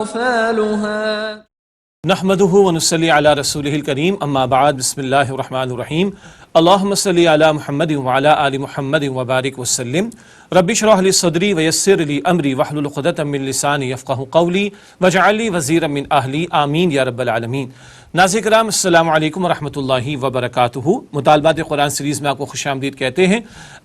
أمثالها نحمده ونصلي على رسوله الكريم اما بعد بسم الله الرحمن الرحيم اللهم صل على محمد وعلى آل محمد وبارك وسلم رب اشرح لي صدري ويسر لي امري واحلل عقدة من لساني يفقهوا قولي واجعل لي وزيرا من اهلي آمین یا رب العالمین۔ ناظرین کرام السلام علیکم ورحمۃ اللہ وبرکاتہ۔ مطالبات قرآن سیریز میں آپ کو خوش آمدید کہتے ہیں۔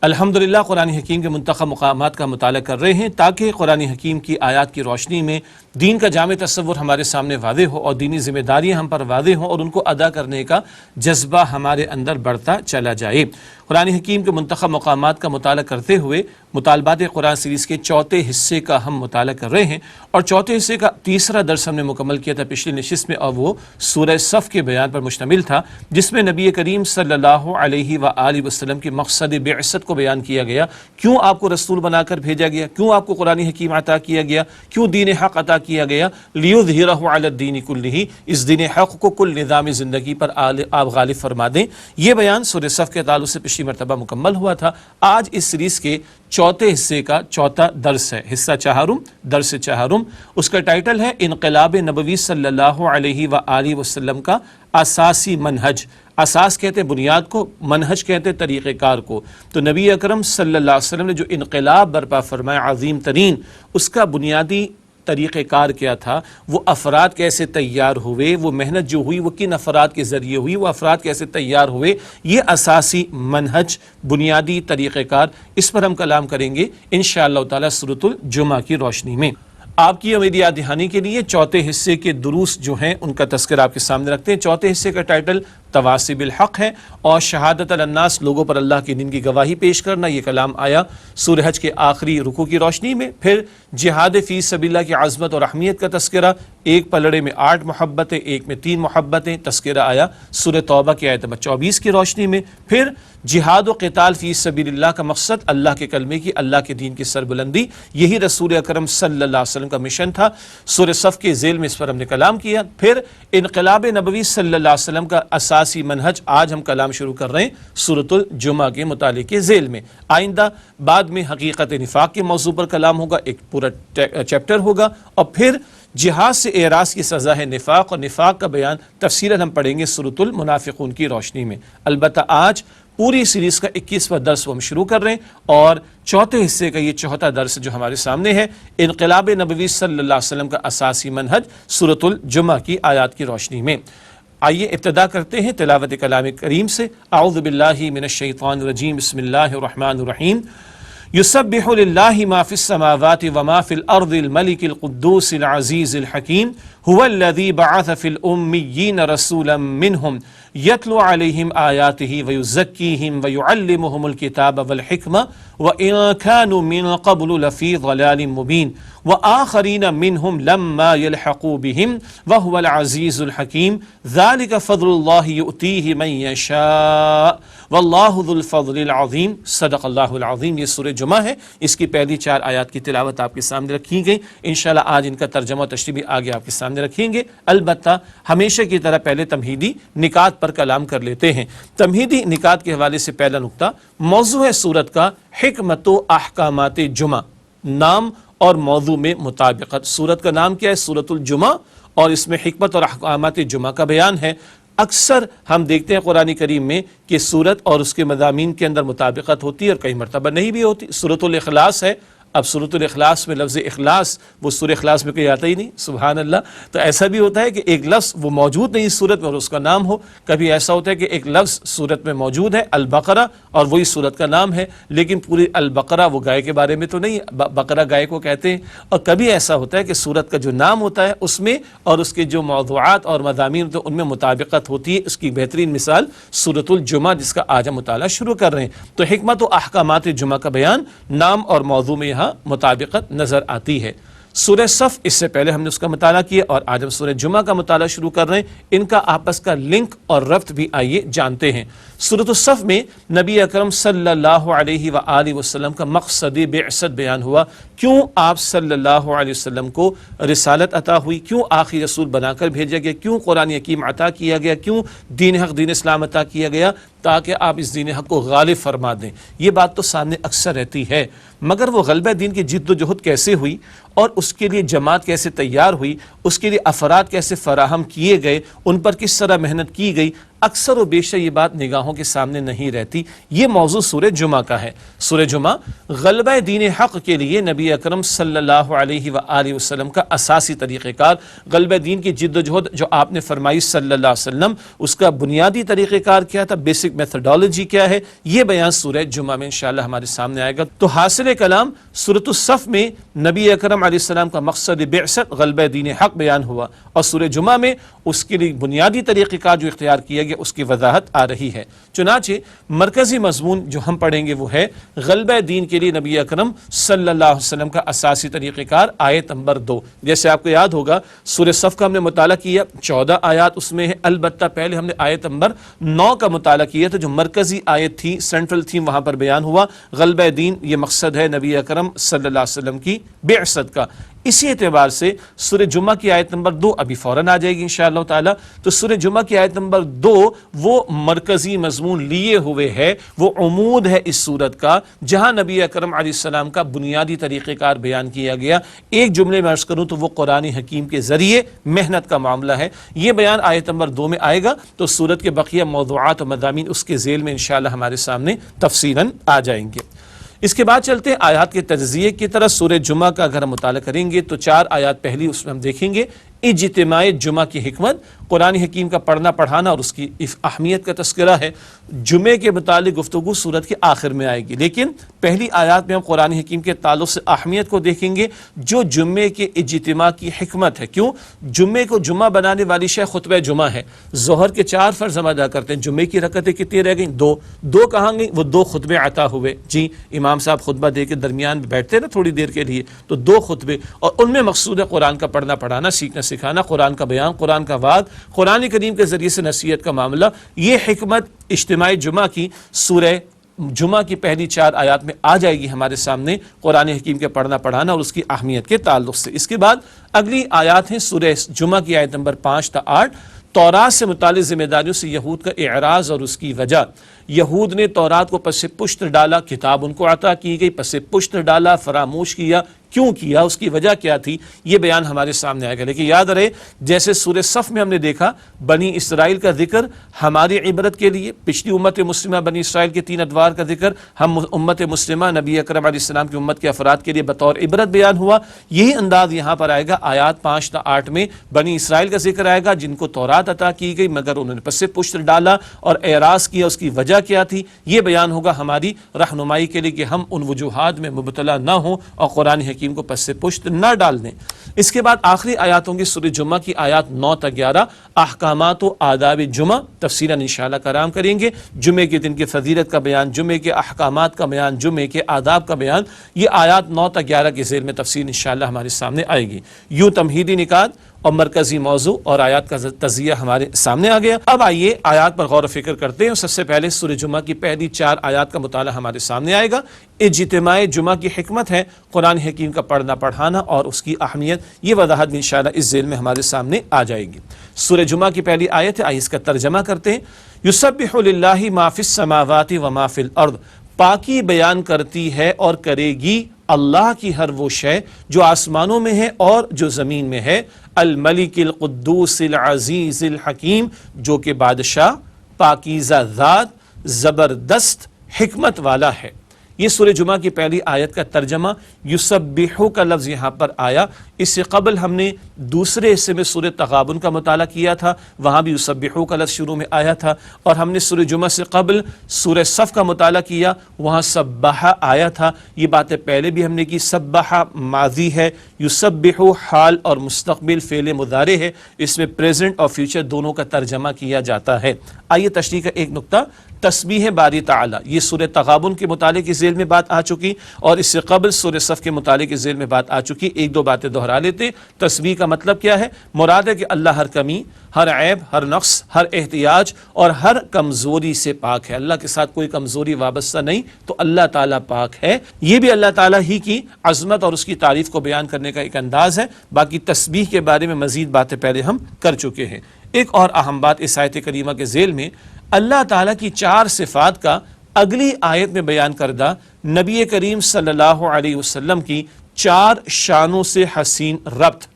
الحمدللہ قرآن حکیم کے منتخب مقامات کا مطالعہ کر رہے ہیں تاکہ قرآن حکیم کی آیات کی روشنی میں دین کا جامع تصور ہمارے سامنے واضح ہو اور دینی ذمہ داریاں ہم پر واضح ہوں اور ان کو ادا کرنے کا جذبہ ہمارے اندر بڑھتا چلا جائے۔ قرآن حکیم کے منتخب مقامات کا مطالعہ کرتے ہوئے مطالبات قرآن سیریز کے چوتھے حصے کا ہم مطالعہ کر رہے ہیں اور چوتھے حصے کا تیسرا درس ہم نے مکمل کیا تھا پچھلی نشست میں، اور وہ سورہ صف کے بیان پر مشتمل تھا جس میں نبی کریم صلی اللہ علیہ وآلہ وسلم کے مقصد بعثت کو بیان کیا گیا، کیوں آپ کو رسول بنا کر بھیجا گیا، کیوں آپ کو قرآن حکیم عطا کیا گیا، کیوں دین حق عطا کیا گیا، لیظہرہ علی الدین کلہ، اس دین حق کو کل نظام زندگی پر آپ غالب فرما دیں۔ یہ بیان سورہ صف کے تعلق سے پچھلی مرتبہ مکمل ہوا تھا۔ آج اس سیریز کے چوتھے حصے کا چوتھا درس ہے، حصہ چہارم، درس چہارم۔ اس کا ٹائٹل ہے انقلاب نبوی صلی اللہ علیہ وآلہ وسلم کا اساسی منہج۔ اساس کہتے ہیں بنیاد کو، منہج کہتے ہیں طریقہ کار کو۔ تو نبی اکرم صلی اللہ علیہ وسلم نے جو انقلاب برپا فرمایا عظیم ترین، اس کا بنیادی طریقہ کار کیا تھا، وہ افراد کیسے تیار ہوئے، وہ محنت جو ہوئی وہ کن افراد کے ذریعے ہوئی، وہ افراد کیسے تیار ہوئے، یہ اساسی منہج، بنیادی طریقہ کار، اس پر ہم کلام کریں گے انشاءاللہ تعالی سورۃ الجمعہ کی روشنی میں۔ آپ کی امید یاد دہانی کے لیے چوتھے حصے کے دروس جو ہیں ان کا تذکرہ آپ کے سامنے رکھتے ہیں۔ چوتھے حصے کا ٹائٹل تواصی بالحق ہے اور شہادت الناس، لوگوں پر اللہ کے دین کی گواہی پیش کرنا، یہ کلام آیا سورہ حج کے آخری رکوع کی روشنی میں۔ پھر جہاد فی سبیل اللہ کی عظمت اور اہمیت کا تذکرہ، ایک پلڑے میں 8 محبتیں، ایک میں 3 محبتیں، تذکرہ آیا سورہ توبہ کی آیت نمبر 24 کی روشنی میں۔ پھر جہاد و قتال فی سبیل اللہ کا مقصد اللہ کے کلمے کی، اللہ کے دین کی سربلندی، یہی رسول اکرم صلی اللہ علیہ وسلم کا مشن تھا۔ سورہ صف کے ذیل میں اس پر ہم نے کلام کیا۔ پھر انقلاب نبوی صلی اللہ علیہ وسلم کا اساسی منہج، آج ہم کلام شروع کر رہے ہیں سورۃ الجمعہ کے مطالعے کے ذیل میں۔ آئندہ بعد میں حقیقت نفاق کے موضوع پر کلام ہوگا، ایک پورا چیپٹر ہوگا، اور پھر جہاد سے اعراض کی سزا ہے نفاق، اور نفاق کا بیان تفصیلاً ہم پڑھیں گے سورۃ المنافقون کی روشنی میں۔ البتہ آج پوری سیریز کا 21واں درس ہم شروع کر رہے ہیں اور چوتھے حصے کا یہ چوتھا درس جو ہمارے سامنے ہے، انقلاب نبوی صلی اللہ علیہ وسلم کا اساسی منہج، سورۃ الجمعہ کی آیات کی روشنی میں۔ آئیے ابتدا کرتے ہیں تلاوت کلام کریم سے۔ اعوذ باللہ من الشیطان الرجیم، بسم اللہ الرحمن الرحیم۔ یسبح للہ ما فی السماوات وما فی الارض الملک القدوس العزیز الحکیم هو الذی بعث فی الامیین رسولا منہم یتلو علیہم آیاتہ ویزکیہم ویعلمہم الکتاب والحکمہ وإن كانوا من قبل لفی ضلال مبین وآخرین منہم لما يلحقوا بہم وهو العزیز الحکیم ذلک فضل اللہ یؤتیہ من یشاء واللہ ذو الفضل العظیم۔ صدق اللہ العظیم۔ یہ سورہ جمعہ ہے، اس کی پہلی 4 آیات کی تلاوت آپ کے سامنے رکھی گئی۔ انشاءاللہ آج ان کا ترجمہ و تشریح بھی آگے آپ کے سامنے رکھیں گے۔ البتہ ہمیشہ کی طرح پہلے تمہیدی نکات پر کلام کر لیتے ہیں۔ تمہیدی نکات کے حوالے سے پہلا نقطہ، موضوع ہے سورت کا حکمت و احکامات جمعہ، نام اور موضوع میں مطابقت۔ سورت کا نام کیا ہے؟ سورۃ الجمعہ، اور اس میں حکمت اور احکامات جمعہ کا بیان ہے۔ اکثر ہم دیکھتے ہیں قرآن کریم میں کہ سورت اور اس کے مضامین کے اندر مطابقت ہوتی ہے اور کئی مرتبہ نہیں بھی ہوتی۔ سورۃ الاخلاص ہے، اب سورۃ الاخلاص میں لفظ اخلاص وہ سورہ اخلاص میں کوئی آتا ہی نہیں، سبحان اللہ۔ تو ایسا بھی ہوتا ہے کہ ایک لفظ وہ موجود نہیں سورت میں اور اس کا نام ہو، کبھی ایسا ہوتا ہے کہ ایک لفظ سورت میں موجود ہے البقرہ اور وہی سورت کا نام ہے، لیکن پوری البقرہ وہ گائے کے بارے میں تو نہیں، بقرہ گائے کو کہتے ہیں۔ اور کبھی ایسا ہوتا ہے کہ سورت کا جو نام ہوتا ہے اس میں اور اس کے جو موضوعات اور مضامین تو ان میں مطابقت ہوتی ہے۔ اس کی بہترین مثال سورۃ الجمعہ جس کا آج ہم مطالعہ شروع کر رہے ہیں۔ تو حکمت و احکامات جمعہ کا بیان، نام اور موضوع میں یہاں مطابقت نظر آتی ہے۔ سورہ صف اس سے پہلے ہم نے اس کا مطالعہ کیا اور آج ہم سورہ جمعہ کا مطالعہ شروع کر رہے ہیں۔ ان کا آپس کا لنک اور ربط بھی آئیے جانتے ہیں۔ سورۃ الصف میں نبی اکرم صلی اللہ علیہ وآلہ وسلم کا مقصد بعثت بیان ہوا، کیوں آپ صلی اللہ علیہ وسلم کو رسالت عطا ہوئی، کیوں آخری رسول بنا کر بھیجا گیا، کیوں قرآن حکیم عطا کیا گیا، کیوں دین حق دین اسلام عطا کیا گیا، تاکہ آپ اس دین حق کو غالب فرما دیں۔ یہ بات تو سامنے اکثر رہتی ہے، مگر وہ غلبہ دین کی جد و جہد کیسے ہوئی اور اس کے لیے جماعت کیسے تیار ہوئی، اس کے لیے افراد کیسے فراہم کیے گئے، ان پر کس طرح محنت کی گئی، اکثر و بیشتر یہ بات نگاہوں کے سامنے نہیں رہتی۔ یہ موضوع سورہ جمعہ کا ہے۔ سورہ جمعہ غلبہ دین حق کے لیے نبی اکرم صلی اللہ علیہ وآلہ وسلم کا اساسی طریقہ کار، غلبہ دین کی جد و جہد جو آپ نے فرمائی صلی اللہ علیہ وسلم، اس کا بنیادی طریقہ کار کیا تھا، بیسک میتھڈالوجی کیا ہے، یہ بیان سورہ جمعہ میں انشاءاللہ ہمارے سامنے آئے گا۔ تو حاصل کلام سورۃ الصف میں نبی اکرم علیہ السلام کا مقصد بعثت غلبہ دین حق بیان ہوا، اور سورہ جمعہ میں اس کے لیے بنیادی طریقہ کار جو اختیار کیا گیا اس کی وضاحت آ رہی ہے۔ چنانچہ مرکزی مضمون جو ہم پڑھیں گے وہ ہے غلبہ دین کے لیے نبی اکرم صلی اللہ علیہ وسلم کا اساسی طریقہ کار، آیت نمبر 2۔ جیسے آپ کو یاد ہوگا سورہ صف کا ہم نے مطالعہ کیا، 14 آیات اس میں ہے، البتہ پہلے ہم نے آیت نمبر 9 کا مطالعہ کیا تھا جو مرکزی آیت تھی، سینٹرل تھیم، وہاں پر بیان ہوا غلبہ دین یہ مقصد ہے نبی اکرم صلی اللہ علیہ وسلم کی بعثت کا۔ اسی اعتبار سے سورہ جمعہ کی آیت نمبر 2 ابھی فوراً آ جائے گی انشاءاللہ تعالی۔ تو سورہ جمعہ کی آیت نمبر 2 وہ مرکزی مضمون لیے ہوئے ہے، وہ عمود ہے اس سورت کا، جہاں نبی اکرم علیہ السلام کا بنیادی طریقہ کار بیان کیا گیا۔ ایک جملے میں عرض کروں تو وہ قرآن حکیم کے ذریعے محنت کا معاملہ ہے۔ یہ بیان آیت نمبر 2 میں آئے گا، تو سورت کے بقیہ موضوعات و مضامین اس کے ذیل میں انشاءاللہ ہمارے سامنے تفصیلاً آ جائیں گے۔ اس کے بعد چلتے ہیں آیات کے تجزیے کی طرح۔ سورہ جمعہ کا اگر ہم مطالعہ کریں گے تو 4 آیات پہلی اس میں ہم دیکھیں گے اجتماع جمعہ کی حکمت، قرآن حکیم کا پڑھنا پڑھانا اور اس کی اہمیت کا تذکرہ ہے۔ جمعے کے متعلق گفتگو سورت کے آخر میں آئے گی، لیکن پہلی آیات میں ہم قرآن حکیم کے تعلق سے اہمیت کو دیکھیں گے جو جمعے کے اجتماع کی حکمت ہے۔ کیوں؟ جمعے کو جمعہ بنانے والی شے خطبہ جمعہ ہے۔ ظہر کے 4 فرض ہم ادا کرتے ہیں، جمعے کی رکعتیں کتنی رہ گئیں؟ 2 کہاں گئیں؟ وہ 2 خطبے عطا ہوئے۔ جی امام صاحب خطبہ دے کے درمیان میں بیٹھتے نا تھوڑی دیر کے لیے، تو 2 خطبے، اور ان میں مقصود ہے قرآن کا پڑھنا پڑھانا، سیکھنا سکھانا، قرآن کا بیان، قرآن کا وعظ، قرآن کریم کے ذریعے سے نصیحت کا معاملہ۔ یہ حکمت اجتماع جمعہ کی سورہ جمعہ کی پہلی 4 آیات میں آ جائے گی ہمارے سامنے، قرآن حکیم کے پڑھنا پڑھانا اور اس کی اہمیت کے تعلق سے۔ اس کے بعد اگلی آیات ہیں سورہ جمعہ کی آیت نمبر 5 تا 8، تورات سے متعلق ذمہ داریوں سے یہود کا اعراض اور اس کی وجہ۔ یہود نے تورات کو پس پشت ڈالا، کتاب ان کو عطا کی گئی، پس پشت ڈالا، فراموش کیا، کیوں کیا، اس کی وجہ کیا تھی، یہ بیان ہمارے سامنے آئے گا۔ لیکن یاد رہے جیسے سورہ صف میں ہم نے دیکھا بنی اسرائیل کا ذکر ہماری عبرت کے لیے، پچھلی امت مسلمہ بنی اسرائیل کے 3 ادوار کا ذکر ہم امت مسلمہ نبی اکرم علیہ السلام کی امت کے افراد کے لیے بطور عبرت بیان ہوا، یہی انداز یہاں پر آئے گا۔ آیات 5 تا 8 میں بنی اسرائیل کا ذکر آئے گا جن کو تورات عطا کی گئی مگر انہوں نے پس پشت ڈالا اور اعراض کیا، اس کی وجہ کیا تھی، یہ بیان ہوگا ہماری رہنمائی کے لیے کہ ہم ان وجوہات میں مبتلا نہ ہوں اور قرآن حکیم کو پس پشت نہ ڈال دیں۔ اس کے بعد آخری آیات ہوں گی سورہ جمعہ کی آیات 9 تا 11، احکامات و آداب جمعہ، تفصیلاً انشاءاللہ کرام کریں گے۔ جمعے کے دن کی فضیلت کا بیان، جمعے کے احکامات کا بیان، جمعے کے آداب کا بیان، یہ آیات 9 تا 11 کے ذیل میں تفصیل انشاءاللہ ہمارے سامنے آئے گی۔ یوں تمہیدی نکات اور مرکزی موضوع اور آیات کا تجزیہ ہمارے سامنے آ گیا۔ اب آئیے آیات پر غور و فکر کرتے ہیں۔ سب سے پہلے سورہ جمعہ کی پہلی 4 آیات کا مطالعہ ہمارے سامنے آئے گا۔ اجتماع جمعہ کی حکمت ہے قرآن حکیم کا پڑھنا پڑھانا اور اس کی اہمیت، یہ وضاحت بھی انشاءاللہ اس ذیل میں ہمارے سامنے آ جائے گی۔ سورہ جمعہ کی پہلی آیت ہے، آئیے اس کا ترجمہ کرتے ہیں۔ یسبح للہ ما فی السماوات و ما فی الارض، پاکی بیان کرتی ہے اور کرے گی اللہ کی ہر وہ شے جو آسمانوں میں ہے اور جو زمین میں ہے، الملک القدوس العزیز الحکیم، جو کہ بادشاہ، پاکیزہ ذات، زبردست حکمت والا ہے۔ یہ سورہ جمعہ کی پہلی آیت کا ترجمہ۔ یسبحو کا لفظ یہاں پر آیا، اس سے قبل ہم نے دوسرے حصے میں سورہ تغابن کا مطالعہ کیا تھا، وہاں بھی یسبحو کا لفظ شروع میں آیا تھا، اور ہم نے سورہ جمعہ سے قبل سورہ صف کا مطالعہ کیا، وہاں سبح آیا تھا۔ یہ باتیں پہلے بھی ہم نے کی۔ سبح ماضی ہے، یسبحو حال اور مستقبل فعل مضارع ہے، اس میں پریزنٹ اور فیوچر دونوں کا ترجمہ کیا جاتا ہے۔ آئیے تشریح کا ایک نقطہ، تسبیح باری تعالی، یہ سورہ تغابن کے متعلق اس ذیل میں بات آ چکی، اور اس سے قبل سورہ صف کے متعلق اس ذیل میں بات آ چکی۔ ایک دو باتیں دہرا لیتے۔ تسبیح کا مطلب کیا ہے؟ مراد ہے کہ اللہ ہر کمی، ہر عیب، ہر نقص، ہر احتیاج اور ہر کمزوری سے پاک ہے۔ اللہ کے ساتھ کوئی کمزوری وابستہ نہیں، تو اللہ تعالیٰ پاک ہے۔ یہ بھی اللہ تعالیٰ ہی کی عظمت اور اس کی تعریف کو بیان کرنے کا ایک انداز ہے۔ باقی تسبیح کے بارے میں مزید باتیں پہلے ہم کر چکے ہیں۔ ایک اور اہم بات اس آیت کریمہ کے ذیل میں، اللہ تعالیٰ کی 4 صفات کا اگلی آیت میں بیان کردہ نبی کریم صلی اللہ علیہ وسلم کی 4 شانوں سے حسین ربط۔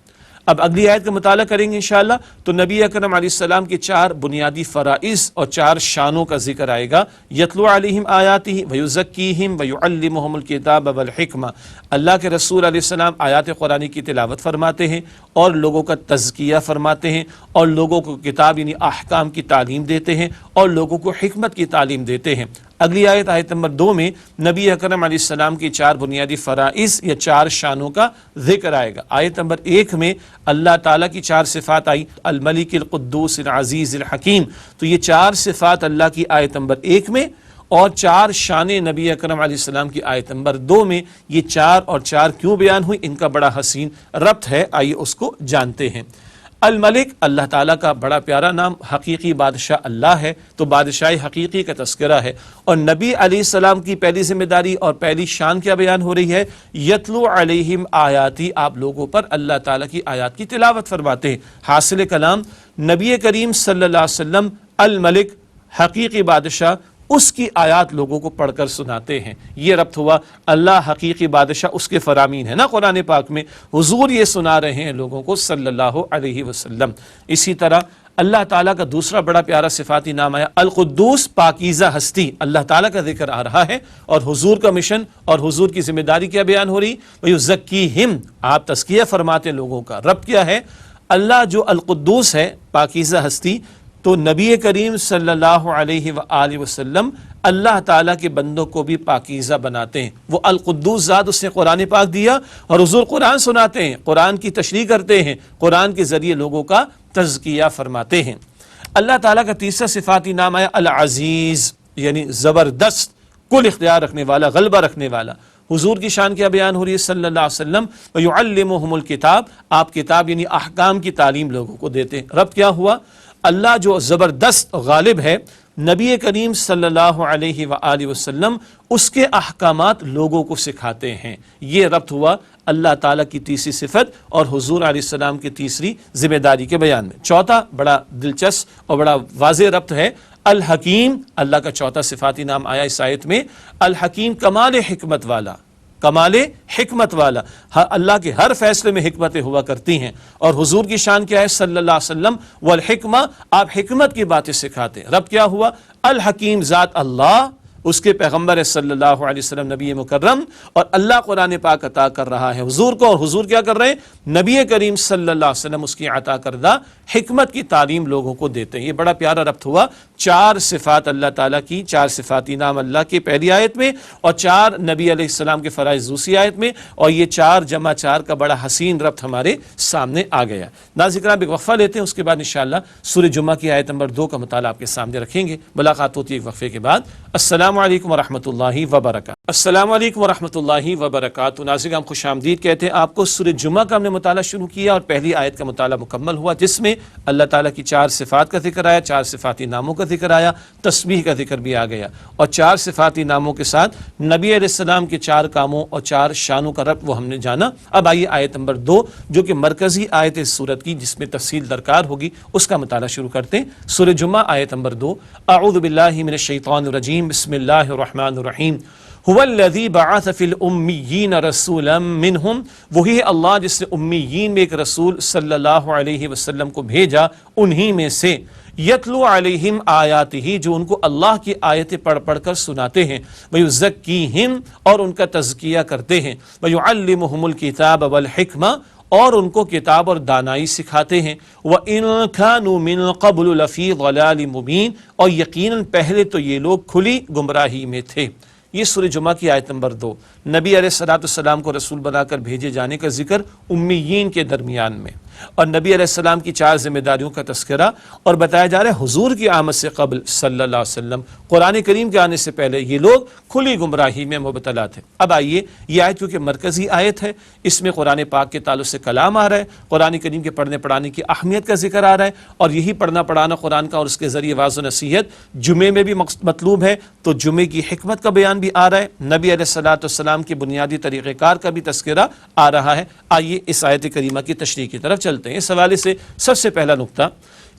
اب اگلی آیت کا مطالعہ کریں گے انشاءاللہ تو نبی اکرم علیہ السلام کے 4 بنیادی فرائض اور 4 شانوں کا ذکر آئے گا۔ یتلو علیہم آیاتہ ویزکیہم ویعلمہم الکتاب والحکمہ، اللہ کے رسول علیہ السلام آیات قرآنی کی تلاوت فرماتے ہیں اور لوگوں کا تزکیہ فرماتے ہیں اور لوگوں کو کتاب یعنی احکام کی تعلیم دیتے ہیں اور لوگوں کو حکمت کی تعلیم دیتے ہیں۔ اگلی آیت آیت نمبر 2 میں نبی اکرم علیہ السلام کی 4 بنیادی فرائض یا 4 شانوں کا ذکر آئے گا۔ آیت نمبر 1 میں اللہ تعالیٰ کی 4 صفات آئی، الملک القدوس العزیز الحکیم، تو یہ 4 صفات اللہ کی آیت نمبر 1 میں، اور 4 شانیں نبی اکرم علیہ السلام کی آیت نمبر 2 میں۔ یہ 4 اور 4 کیوں بیان ہوئی، ان کا بڑا حسین ربط ہے، آئیے اس کو جانتے ہیں۔ الملک اللہ تعالیٰ کا بڑا پیارا نام، حقیقی بادشاہ اللہ ہے، تو بادشاہ حقیقی کا تذکرہ ہے۔ اور نبی علیہ السلام کی پہلی ذمہ داری اور پہلی شان کیا بیان ہو رہی ہے، یتلو علیہم آیاتی، آپ لوگوں پر اللہ تعالیٰ کی آیات کی تلاوت فرماتے ہیں۔ حاصل کلام نبی کریم صلی اللہ علیہ وسلم الملک حقیقی بادشاہ، اس کی آیات لوگوں کو پڑھ کر سناتے ہیں۔ یہ ربط ہوا، اللہ حقیقی بادشاہ، اس کے فرامین ہے نا قرآن پاک میں، حضور یہ سنا رہے ہیں لوگوں کو صلی اللہ علیہ وسلم۔ اسی طرح اللہ تعالیٰ کا دوسرا بڑا پیارا صفاتی نام آیا القدوس، پاکیزہ ہستی، اللہ تعالیٰ کا ذکر آ رہا ہے، اور حضور کا مشن اور حضور کی ذمہ داری کیا بیان ہو رہی، وَيُزَكِّيهِمْ، آپ تزکیہ فرماتے لوگوں کا۔ رب کیا ہے، اللہ جو القدوس ہے، پاکیزہ ہستی، تو نبی کریم صلی اللہ علیہ وآلہ وسلم اللہ تعالیٰ کے بندوں کو بھی پاکیزہ بناتے ہیں۔ وہ القدوس ذات اس نے قرآن پاک دیا، اور حضور قرآن سناتے ہیں، قرآن کی تشریح کرتے ہیں، قرآن کے ذریعے لوگوں کا تزکیہ فرماتے ہیں۔ اللہ تعالیٰ کا تیسرا صفاتی نام آیا العزیز، یعنی زبردست، کل اختیار رکھنے والا، غلبہ رکھنے والا۔ حضور کی شان کیا بیان ہو رہی ہے صلی اللہ علیہ وسلم، وَيُعَلِّمُهُمُ الْكِتَابَ، آپ کتاب یعنی احکام کی تعلیم لوگوں کو دیتے ہیں۔ رب کیا ہوا، اللہ جو زبردست غالب ہے، نبی کریم صلی اللہ علیہ وآلہ وسلم اس کے احکامات لوگوں کو سکھاتے ہیں۔ یہ ربط ہوا اللہ تعالیٰ کی تیسری صفت اور حضور علیہ السلام کی تیسری ذمہ داری کے بیان میں۔ چوتھا بڑا دلچسپ اور بڑا واضح ربط ہے الحکیم، اللہ کا چوتھا صفاتی نام آیا اس آیت میں، الحکیم کمال حکمت والا، کمال حکمت والا، اللہ کے ہر فیصلے میں حکمتیں ہوا کرتی ہیں۔ اور حضور کی شان کیا ہے صلی اللہ علیہ وسلم، والحکمہ، آپ حکمت کی باتیں سکھاتے ہیں۔ رب کیا ہوا، الحکیم ذات اللہ، اس کے پیغمبر صلی اللہ علیہ وسلم نبی مکرم، اور اللہ قرآن پاک عطا کر رہا ہے حضور کو، اور حضور کیا کر رہے ہیں، نبی کریم صلی اللہ علیہ وسلم اس کی عطا کردہ حکمت کی تعلیم لوگوں کو دیتے ہیں۔ یہ بڑا پیارا ربط ہوا، 4 صفات اللہ تعالیٰ کی، 4 صفاتی نام اللہ کی پہلی آیت میں، اور 4 نبی علیہ السلام کے فرائض دوسری آیت میں، اور یہ 4 جمع 4 کا بڑا حسین ربط ہمارے سامنے آ گیا۔ ناظرین کرام ایک وقفہ لیتے ہیں، اس کے بعد انشاءاللہ سورہ جمعہ کی آیت نمبر 2 کا مطالعہ آپ کے سامنے رکھیں گے۔ ملاقات ہوتی ہے ایک وقفے کے بعد۔ السلام علیکم ورحمۃ اللہ وبرکاتہ۔ السلام علیکم ورحمۃ اللہ وبرکاتہ۔ ناظرین ہم خوش آمدید کہتے ہیں آپ کو۔ سورہ جمعہ کا ہم نے مطالعہ شروع کیا اور پہلی آیت کا مطالعہ مکمل ہوا، جس میں اللہ تعالیٰ کی 4 صفات کا ذکر آیا، 4 صفاتی ناموں کا ذکر آیا، تسبیح کا ذکر بھی آ گیا، اور 4 صفاتی ناموں کے ساتھ نبی علیہ السلام کے 4 کاموں اور 4 شانوں کا ربط وہ ہم نے جانا۔ اب آئیے آیت نمبر 2 جو کہ مرکزی آیت اس سورت کی، جس میں تفصیل درکار ہوگی، اس کا مطالعہ شروع کرتے ہیں۔ سورہ جمعہ آیت نمبر 2، اعوذ باللہ من الشیطان الرجیم، بسم اللہ الرحمن الرحیم۔ هو الذی بعث فی الامیین رسولا منہم، وہی ہے اللہ جس نے امیین میں ایک رسول صلی اللہ علیہ وسلم کو بھیجا انہی میں سے، یتلو علیہم آیاتہ، جو ان کو اللہ کی آیتیں پڑھ پڑھ کر سناتے ہیں، ویزکیہم، اور ان کا تزکیہ کرتے ہیں، ویعلمہم الکتاب والحکمہ، اور ان کو کتاب اور دانائی سکھاتے ہیں، وَإِن كَانُوا مِن قَبْلُ لَفِي ضَلَالٍ مُبِينٍ، اور یقیناً پہلے تو یہ لوگ کھلی گمراہی میں تھے۔ یہ سورہ جمعہ کی آیت نمبر 2، نبی علیہ السلام کو رسول بنا کر بھیجے جانے کا ذکر امیین کے درمیان میں، اور نبی علیہ السلام کی 4 ذمہ داریوں کا تذکرہ، اور بتایا جا رہا ہے حضور کی آمد سے قبل صلی اللہ علیہ وسلم، قرآن کریم کے آنے سے پہلے یہ لوگ کھلی گمراہی میں مبتلا تھے۔ اب آئیے یہ آیت کیونکہ مرکزی آیت ہے، اس میں قرآن پاک کے تعلق سے کلام آ رہا ہے، قرآن کریم کے پڑھنے پڑھانے کی اہمیت کا ذکر آ رہا ہے، اور یہی پڑھنا پڑھانا قرآن کا اور اس کے ذریعے واعظ و نصیحت جمعے میں بھی مطلوب ہے، تو جمعے کی حکمت کا بیان بھی آ رہا ہے، نبی علیہ السلام کے بنیادی طریقہ کار کا بھی تذکرہ آ رہا ہے۔ آئیے اس آیت کریمہ کی تشریح کی طرف چلتے ہیں۔ اس حوالے سے سب سے پہلا نقطہ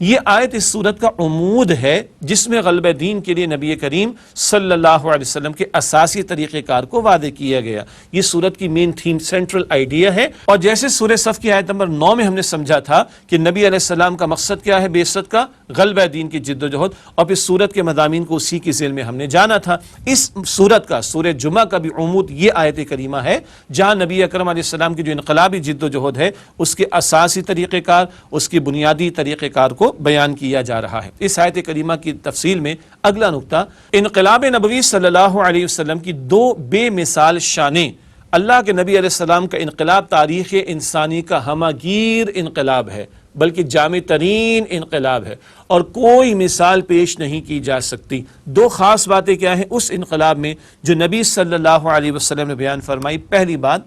یہ آیت اس صورت کا عمود ہے جس میں غلبہ دین کے لیے نبی کریم صلی اللہ علیہ وسلم کے اساسی طریقہ کار کو واضح کیا گیا. یہ صورت کی مین تھیم، سینٹرل آئیڈیا ہے. اور جیسے سورہ صف کی آیت نمبر 9 میں ہم نے سمجھا تھا کہ نبی علیہ السلام کا مقصد کیا ہے بعثت کا، غلبہ دین کی جد و جہد، اور پھر صورت کے مضامین کو اسی کی ذیل میں ہم نے جانا تھا. اس صورت کا، سورہ جمعہ کا بھی عمود یہ آیت کریمہ ہے جہاں نبی اکرم علیہ السلام کی جو انقلابی جد و جہد ہے اس کے اساسی طریقہ کار، اس کی بنیادی طریقہ کار کو بیان کیا جا رہا ہے. اس آیت کریمہ کی تفصیل میں اگلا نقطہ، انقلاب نبوی صلی اللہ علیہ وسلم کی دو بے مثال شانیں. اللہ کے نبی علیہ السلام کا انقلاب تاریخ انسانی کا ہمہ گیر انقلاب ہے، بلکہ جامع ترین انقلاب ہے اور کوئی مثال پیش نہیں کی جا سکتی. دو خاص باتیں کیا ہیں اس انقلاب میں جو نبی صلی اللہ علیہ وسلم نے بیان فرمائی؟ پہلی بات،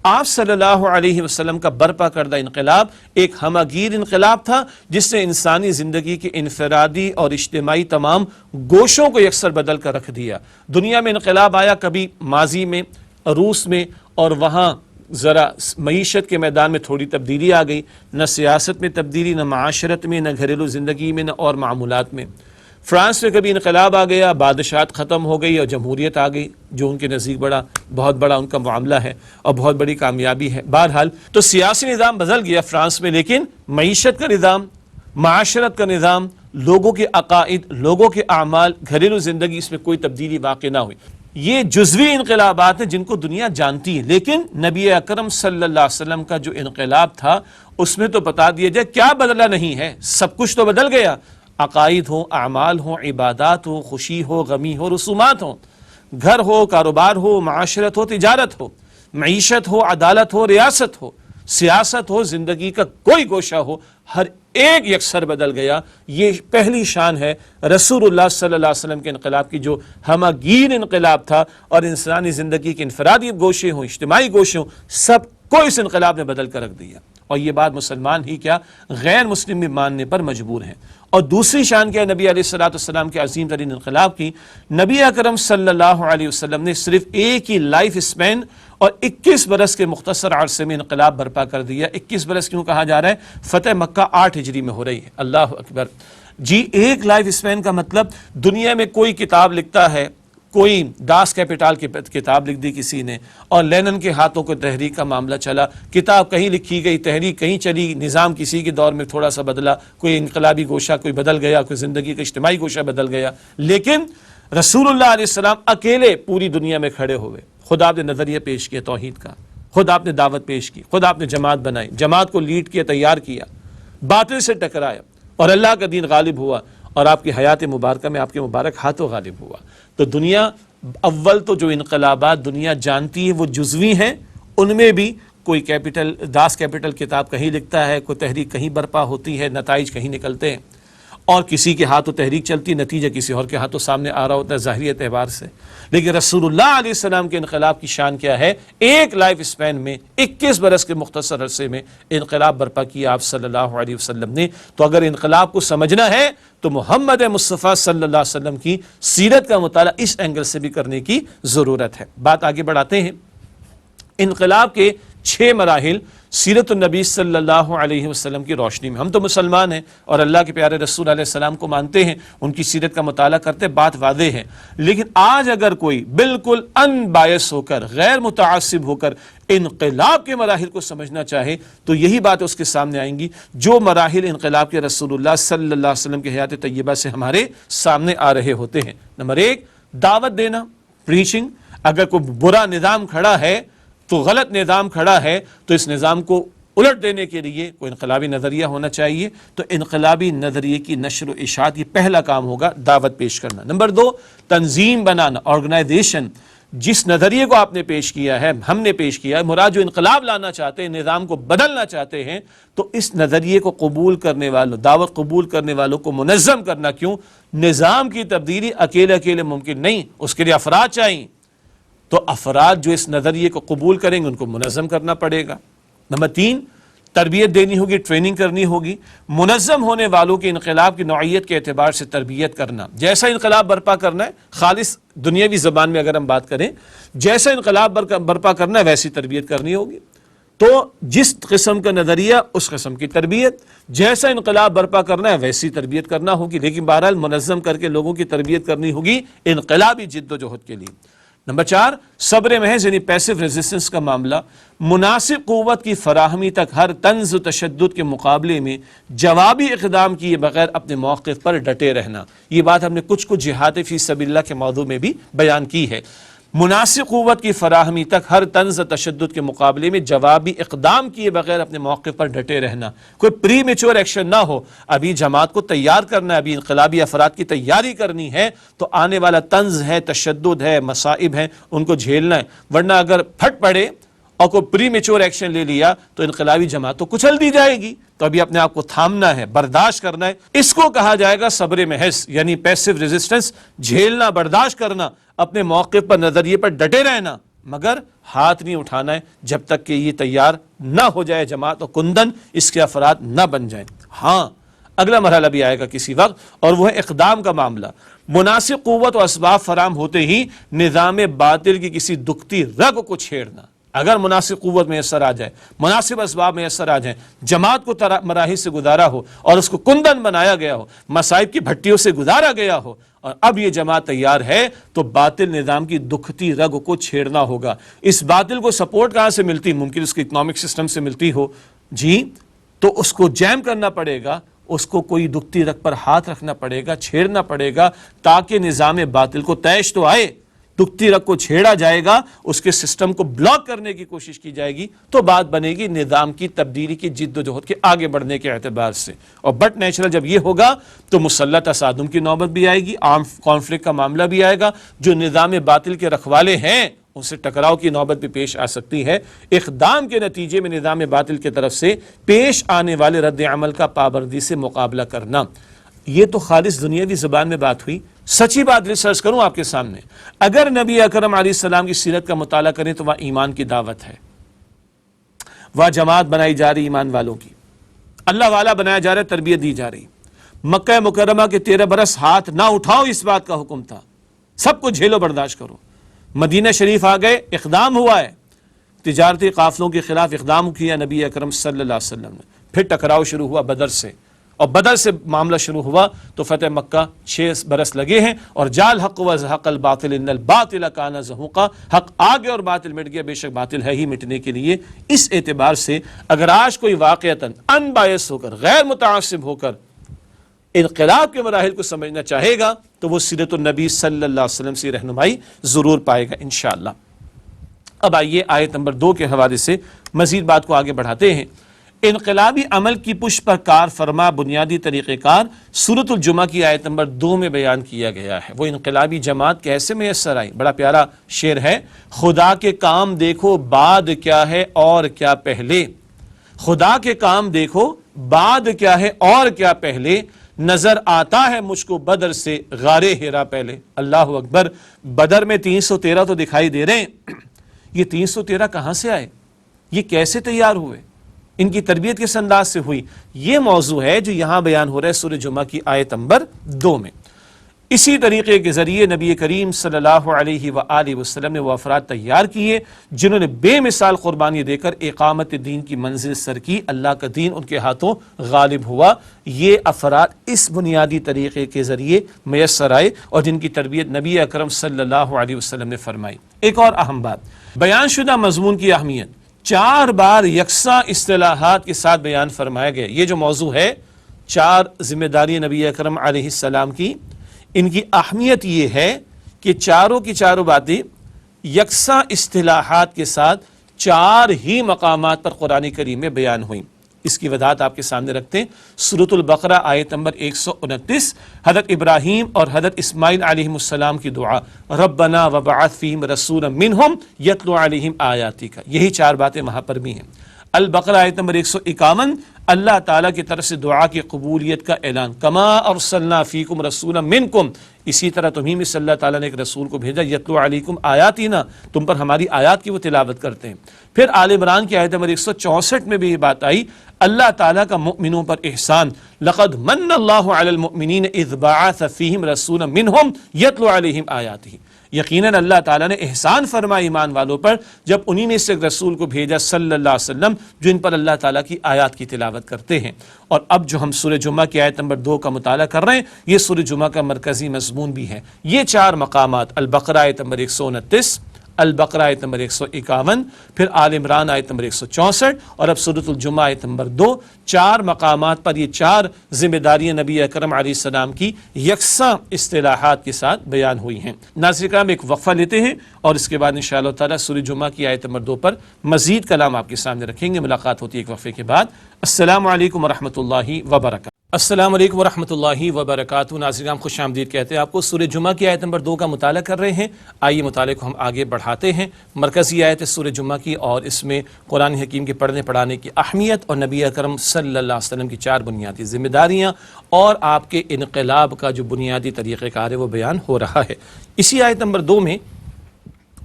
آپ صلی اللہ علیہ وسلم کا برپا کردہ انقلاب ایک ہمہ گیر انقلاب تھا جس نے انسانی زندگی کے انفرادی اور اجتماعی تمام گوشوں کو یکسر بدل کر رکھ دیا. دنیا میں انقلاب آیا کبھی ماضی میں روس میں، اور وہاں ذرا معیشت کے میدان میں تھوڑی تبدیلی آ گئی، نہ سیاست میں تبدیلی، نہ معاشرت میں، نہ گھریلو زندگی میں، نہ اور معمولات میں. فرانس میں کبھی انقلاب آ گیا، بادشاہت ختم ہو گئی اور جمہوریت آ گئی جو ان کے نزدیک بہت بڑا ان کا معاملہ ہے اور بہت بڑی کامیابی ہے. بہرحال تو سیاسی نظام بدل گیا فرانس میں، لیکن معیشت کا نظام، معاشرت کا نظام، لوگوں کے عقائد، لوگوں کے اعمال، گھریلو زندگی، اس میں کوئی تبدیلی واقع نہ ہوئی. یہ جزوی انقلابات ہیں جن کو دنیا جانتی ہے، لیکن نبی اکرم صلی اللہ علیہ وسلم کا جو انقلاب تھا اس میں تو بتا دیا جائے کیا بدلا نہیں ہے، سب کچھ تو بدل گیا. عقائد ہو، اعمال ہو، عبادات ہو، خوشی ہو، غمی ہو، رسومات ہو، گھر ہو، کاروبار ہو، معاشرت ہو، تجارت ہو، معیشت ہو، عدالت ہو، ریاست ہو، سیاست ہو، زندگی کا کوئی گوشہ ہو، ہر ایک یکسر بدل گیا. یہ پہلی شان ہے رسول اللہ صلی اللہ علیہ وسلم کے انقلاب کی، جو ہمہ گیر انقلاب تھا اور انسانی زندگی کے انفرادی گوشے ہوں، اجتماعی گوشے ہوں، سب کو اس انقلاب نے بدل کر رکھ دیا. اور یہ بات مسلمان ہی کیا غیر مسلم بھی ماننے پر مجبور ہیں. اور دوسری شان کیا ہے نبی علیہ السلام کے عظیم ترین انقلاب کی؟ نبی اکرم صلی اللہ علیہ وسلم نے صرف ایک ہی لائف اسپین اور 21 برس کے مختصر عرصے میں انقلاب برپا کر دیا. 21 برس کیوں کہا جا رہا ہے؟ فتح مکہ 8 ہجری میں ہو رہی ہے. اللہ اکبر جی. ایک لائف اسپین کا مطلب دنیا میں کوئی کتاب لکھتا ہے، کوئی داس کیپیٹال کی کتاب لکھ دی کسی نے، اور لینن کے ہاتھوں کو تحریک کا معاملہ چلا، کتاب کہیں لکھی گئی، تحریک کہیں چلی، نظام کسی کے دور میں تھوڑا سا بدلا، کوئی انقلابی گوشہ کوئی بدل گیا، کوئی زندگی کا اجتماعی گوشہ بدل گیا. لیکن رسول اللہ علیہ السلام اکیلے پوری دنیا میں کھڑے ہوئے. خود آپ نے نظریہ پیش کیا توحید کا، خود آپ نے دعوت پیش کی، خود آپ نے جماعت بنائی، جماعت کو لیڈ کیا، تیار کیا، باطل سے ٹکرایا اور اللہ کا دین غالب ہوا، اور آپ کی حیات مبارکہ میں آپ کے مبارک ہاتھوں غالب ہوا. تو دنیا اول تو جو انقلابات دنیا جانتی ہے وہ جزوی ہیں، ان میں بھی کوئی داس کیپیٹل کتاب کہیں لکھتا ہے، کوئی تحریک کہیں برپا ہوتی ہے، نتائج کہیں نکلتے ہیں، اور کسی کے ہاتھوں تحریک چلتی، نتیجہ کسی اور کے ہاتھوں سامنے آ رہا ہوتا ہے ظاہری اعتبار سے. لیکن رسول اللہ علیہ السلام کے انقلاب کی شان کیا ہے؟ ایک لائف اسپین میں 21 برس کے مختصر عرصے میں انقلاب برپا کیا آپ صلی اللہ علیہ وسلم نے. تو اگر انقلاب کو سمجھنا ہے تو محمد مصطفیٰ صلی اللہ علیہ وسلم کی سیرت کا مطالعہ اس اینگل سے بھی کرنے کی ضرورت ہے. بات آگے بڑھاتے ہیں. انقلاب کے 6 مراحل سیرت النبی صلی اللہ علیہ وسلم کی روشنی میں. ہم تو مسلمان ہیں اور اللہ کے پیارے رسول علیہ السلام کو مانتے ہیں، ان کی سیرت کا مطالعہ کرتے، بات واضح ہے. لیکن آج اگر کوئی بالکل ان بائس ہو کر، غیر متعصب ہو کر انقلاب کے مراحل کو سمجھنا چاہے تو یہی بات اس کے سامنے آئیں گی جو مراحل انقلاب کے رسول اللہ صلی اللہ علیہ وسلم کی حیات طیبہ سے ہمارے سامنے آ رہے ہوتے ہیں. نمبر 1، دعوت دینا، پریچنگ. اگر کوئی برا نظام کھڑا ہے تو غلط نظام کھڑا ہے تو اس نظام کو الٹ دینے کے لیے کوئی انقلابی نظریہ ہونا چاہیے. تو انقلابی نظریے کی نشر و اشاعت یہ پہلا کام ہوگا، دعوت پیش کرنا. نمبر 2، تنظیم بنانا، آرگنائزیشن. جس نظریے کو آپ نے پیش کیا ہے، ہم نے پیش کیا ہے، مراد جو انقلاب لانا چاہتے ہیں، نظام کو بدلنا چاہتے ہیں، تو اس نظریے کو قبول کرنے والوں، دعوت قبول کرنے والوں کو منظم کرنا. کیوں؟ نظام کی تبدیلی اکیلے ممکن نہیں، اس کے لیے افراد چاہیے. تو افراد جو اس نظریے کو قبول کریں گے ان کو منظم کرنا پڑے گا. نمبر 3، تربیت دینی ہوگی، ٹریننگ کرنی ہوگی. منظم ہونے والوں کی انقلاب کی نوعیت کے اعتبار سے تربیت کرنا. جیسا انقلاب برپا کرنا ہے، خالص دنیاوی زبان میں اگر ہم بات کریں، جیسا انقلاب برپا کرنا ہے ویسی تربیت کرنی ہوگی. تو جس قسم کا نظریہ اس قسم کی تربیت، جیسا انقلاب برپا کرنا ہے ویسی تربیت کرنا ہوگی، لیکن بہرحال منظم کر کے لوگوں کی تربیت کرنی ہوگی انقلابی جد و جہد کے لیے۔ نمبر 4، صبر محض یعنی پیسو ریزسٹنس کا معاملہ، مناسب قوت کی فراہمی تک ہر طنز و تشدد کے مقابلے میں جوابی اقدام کیے بغیر اپنے موقف پر ڈٹے رہنا۔ یہ بات ہم نے کچھ جہاد فی سبیل اللہ کے موضوع میں بھی بیان کی ہے۔ مناسب قوت کی فراہمی تک ہر طنز تشدد کے مقابلے میں جوابی اقدام کیے بغیر اپنے موقف پر ڈٹے رہنا، کوئی پری میچور ایکشن نہ ہو۔ ابھی جماعت کو تیار کرنا ہے، ابھی انقلابی افراد کی تیاری کرنی ہے، تو آنے والا طنز ہے، تشدد ہے، مصائب ہیں، ان کو جھیلنا ہے، ورنہ اگر پھٹ پڑے اور کوئی پری میچور ایکشن لے لیا تو انقلابی جماعت تو کچل دی جائے گی۔ تو ابھی اپنے آپ کو تھامنا ہے، برداشت کرنا ہے، اس کو کہا جائے گا صبر محض یعنی پیسو ریزسٹنس، جھیلنا، برداشت کرنا، اپنے موقف پر نظریے پر ڈٹے رہنا، مگر ہاتھ نہیں اٹھانا ہے جب تک کہ یہ تیار نہ ہو جائے جماعت اور کندن اس کے افراد نہ بن جائیں۔ ہاں اگلا مرحلہ بھی آئے گا کسی وقت، اور وہ ہے اقدام کا معاملہ۔ مناسب قوت و اسباب فراہم ہوتے ہی نظام باطل کی کسی دکھتی رگ کو چھیڑنا۔ اگر مناسب قوت میسر آ جائے، مناسب اسباب میسر آ جائیں، جماعت کو مراحل سے گزارا ہو اور اس کو کندن بنایا گیا ہو، مصائب کی بھٹیوں سے گزارا گیا ہو، اور اب یہ جماعت تیار ہے، تو باطل نظام کی دکھتی رگ کو چھیڑنا ہوگا۔ اس باطل کو سپورٹ کہاں سے ملتی؟ ممکن اس کے اکنامک سسٹم سے ملتی ہو، جی، تو اس کو جیم کرنا پڑے گا، اس کو کوئی دکھتی رگ پر ہاتھ رکھنا پڑے گا، چھیڑنا پڑے گا، تاکہ نظام باطل کو تیش تو آئے، دکھتی رگ کو چھیڑا جائے گا، اس کے سسٹم کو بلاک کرنے کی کوشش کی جائے گی، تو بات بنے گی نظام کی تبدیلی کی جد و جہد کے آگے بڑھنے کے اعتبار سے۔ اور بٹ نیچرل جب یہ ہوگا تو مسلح تصادم کی نوبت بھی آئے گی، عام کانفلکٹ کا معاملہ بھی آئے گا، جو نظام باطل کے رکھوالے ہیں ان سے ٹکراؤ کی نوبت بھی پیش آ سکتی ہے۔ اقدام کے نتیجے میں نظام باطل کی طرف سے پیش آنے والے رد عمل کا پابندی سے مقابلہ کرنا۔ یہ تو خالص دنیاوی زبان میں بات ہوئی، سچی بات ریسرچ کروں آپ کے سامنے، اگر نبی اکرم علیہ السلام کی سیرت کا مطالعہ کریں تو وہاں ایمان کی دعوت ہے، وہاں جماعت بنائی جا رہی ایمان والوں کی، اللہ والا بنایا جا رہا ہے، تربیت دی جا رہی۔ مکہ مکرمہ کے 13 برس ہاتھ نہ اٹھاؤ اس بات کا حکم تھا، سب کو جھیلو برداشت کرو۔ مدینہ شریف آ گئے، اقدام ہوا ہے، تجارتی قافلوں کے خلاف اقدام کیا نبی اکرم صلی اللہ علیہ وسلم نے، پھر ٹکراؤ شروع ہوا بدر سے، اور بدر سے معاملہ شروع ہوا تو فتح مکہ 6 برس لگے ہیں، اور جال حق و زحق الباطل ان الباطل کان زہوقا، حق آ گیا اور باطل مٹ گیا، بے شک باطل ہے ہی مٹنے کے لیے۔ اس اعتبار سے اگر آج کوئی واقعتاً ان بائس ہو کر، غیر متعصب ہو کر انقلاب کے مراحل کو سمجھنا چاہے گا تو وہ سیرت النبی صلی اللہ علیہ وسلم سے رہنمائی ضرور پائے گا انشاءاللہ۔ اب آئیے آیت نمبر 2 کے حوالے سے مزید بات کو آگے بڑھاتے ہیں۔ انقلابی عمل کی پشت پر کار فرما بنیادی طریقہ کار سورۃ الجمعہ کی آیت نمبر 2 میں بیان کیا گیا ہے۔ وہ انقلابی جماعت کیسے میسر آئی؟ بڑا پیارا شعر ہے، خدا کے کام دیکھو بعد کیا ہے اور کیا پہلے، خدا کے کام دیکھو بعد کیا ہے اور کیا پہلے، نظر آتا ہے مجھ کو بدر سے غار ہرا پہلے۔ اللہ اکبر، بدر میں 313 تو دکھائی دے رہے ہیں، یہ 313 کہاں سے آئے؟ یہ کیسے تیار ہوئے؟ ان کی تربیت کس انداز سے ہوئی؟ یہ موضوع ہے جو یہاں بیان ہو رہا ہے سورہ جمعہ کی آیت نمبر 2 میں۔ اسی طریقے کے ذریعے نبی کریم صلی اللہ علیہ وآلہ وسلم نے وہ افراد تیار کیے جنہوں نے بے مثال قربانی دے کر اقامت دین کی منزل سر کی، اللہ کا دین ان کے ہاتھوں غالب ہوا۔ یہ افراد اس بنیادی طریقے کے ذریعے میسر آئے اور جن کی تربیت نبی اکرم صلی اللہ علیہ وسلم نے فرمائی۔ ایک اور اہم بات، بیان شدہ مضمون کی اہمیت 4 بار یکساں اصطلاحات کے ساتھ بیان فرمایا گیا۔ یہ جو موضوع ہے، 4 ذمہ داری نبی اکرم علیہ السلام کی، ان کی اہمیت یہ ہے کہ چاروں کی چاروں باتیں یکساں اصطلاحات کے ساتھ 4 ہی مقامات پر قرآن کریم میں بیان ہوئیں۔ اس کی وضاحت آپ کے سامنے رکھتے ہیں۔ سورۃ البقرہ آیت نمبر 129، حضرت ابراہیم اور حضرت اسماعیل علیہ السلام کی دعا، ربنا وبعث فیہم رسولا منہم یتلو علیہم آیاتک، یہی 4 باتیں وہاں پر بھی ہیں۔ البقرہ آیت نمبر 151، اللہ تعالیٰ کی طرف سے دعا کی قبولیت کا اعلان، کما ارسلنا فیکم رسولا منکم، اسی طرح تمہیں میں صلی اللہ تعالیٰ نے ایک رسول کو بھیجا، یتلو علیکم آیاتنا، تم پر ہماری آیات کی وہ تلاوت کرتے ہیں۔ پھر آل عمران کی آیت نمبر 164 میں بھی یہ بات آئی، اللہ تعالیٰ کا مؤمنوں پر احسان، لقد من اللہ علی المؤمنین اذ بعث فیہم رسولا منہم یتلو علیہم آیاتہ، یقیناً اللہ تعالیٰ نے احسان فرمایا ایمان والوں پر جب انہی میں سے ایک رسول کو بھیجا صلی اللہ علیہ وسلم جو ان پر اللہ تعالیٰ کی آیات کی تلاوت کرتے ہیں۔ اور اب جو ہم سورہ جمعہ کی آیت نمبر 2 کا مطالعہ کر رہے ہیں، یہ سورہ جمعہ کا مرکزی مضمون بھی ہے۔ یہ 4 مقامات، البقرہ آیت نمبر 129، البقرہ آیت نمبر 151، پھر آل عمران آیت نمبر 164 اور اب سورۃ الجمعہ آیت نمبر 2، 4 مقامات پر یہ 4 ذمہ داریاں نبی اکرم علیہ السلام کی یکساں اصطلاحات کے ساتھ بیان ہوئی ہیں۔ ناظرین کرام، ایک وقفہ لیتے ہیں اور اس کے بعد انشاءاللہ تعالیٰ سورہ جمعہ کی آیت نمبر 2 پر مزید کلام آپ کے سامنے رکھیں گے۔ ملاقات ہوتی ہے ایک وقفے کے بعد۔ السلام علیکم ورحمۃ اللہ وبرکاتہ۔ السلام علیکم ورحمۃ اللہ وبرکاتہ۔ ناظرین ہم خوش آمدید کہتے ہیں آپ کو۔ سورہ جمعہ کی آیت نمبر 2 کا مطالعہ کر رہے ہیں۔ آئیے مطالعے کو ہم آگے بڑھاتے ہیں۔ مرکزی آیت ہے سورہ جمعہ کی اور اس میں قرآن حکیم کے پڑھنے پڑھانے کی اہمیت اور نبی اکرم صلی اللہ علیہ وسلم کی 4 بنیادی ذمہ داریاں اور آپ کے انقلاب کا جو بنیادی طریقہ کار ہے وہ بیان ہو رہا ہے۔ اسی آیت نمبر 2 میں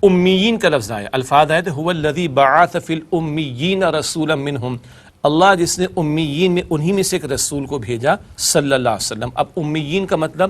امیین کا لفظ آیا، الفاظ آئے تھے هو الذی بعث فی الامیین رسولا منہم، اللہ جس نے امیین میں انہی میں سے ایک رسول کو بھیجا صلی اللہ علیہ وسلم۔ اب امیین کا مطلب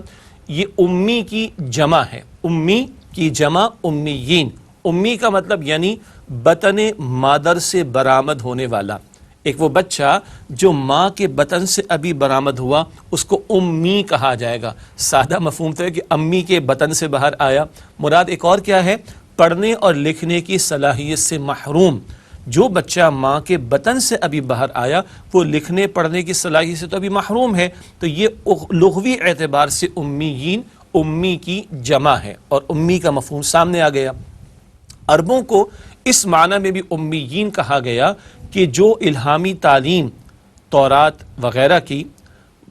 یہ امی کی جمع ہے، امی کی جمع امیین۔ امی کا مطلب یعنی بطن مادر سے برآمد ہونے والا، ایک وہ بچہ جو ماں کے بطن سے ابھی برآمد ہوا اس کو امی کہا جائے گا۔ سادہ مفہوم تو ہے کہ امی کے بطن سے باہر آیا، مراد ایک اور کیا ہے؟ پڑھنے اور لکھنے کی صلاحیت سے محروم۔ جو بچہ ماں کے بطن سے ابھی باہر آیا وہ لکھنے پڑھنے کی صلاحیت سے تو ابھی محروم ہے، تو یہ لغوی اعتبار سے امیین امی کی جمع ہے اور امی کا مفہوم سامنے آ گیا۔ عربوں کو اس معنی میں بھی امیین کہا گیا کہ جو الہامی تعلیم تورات وغیرہ کی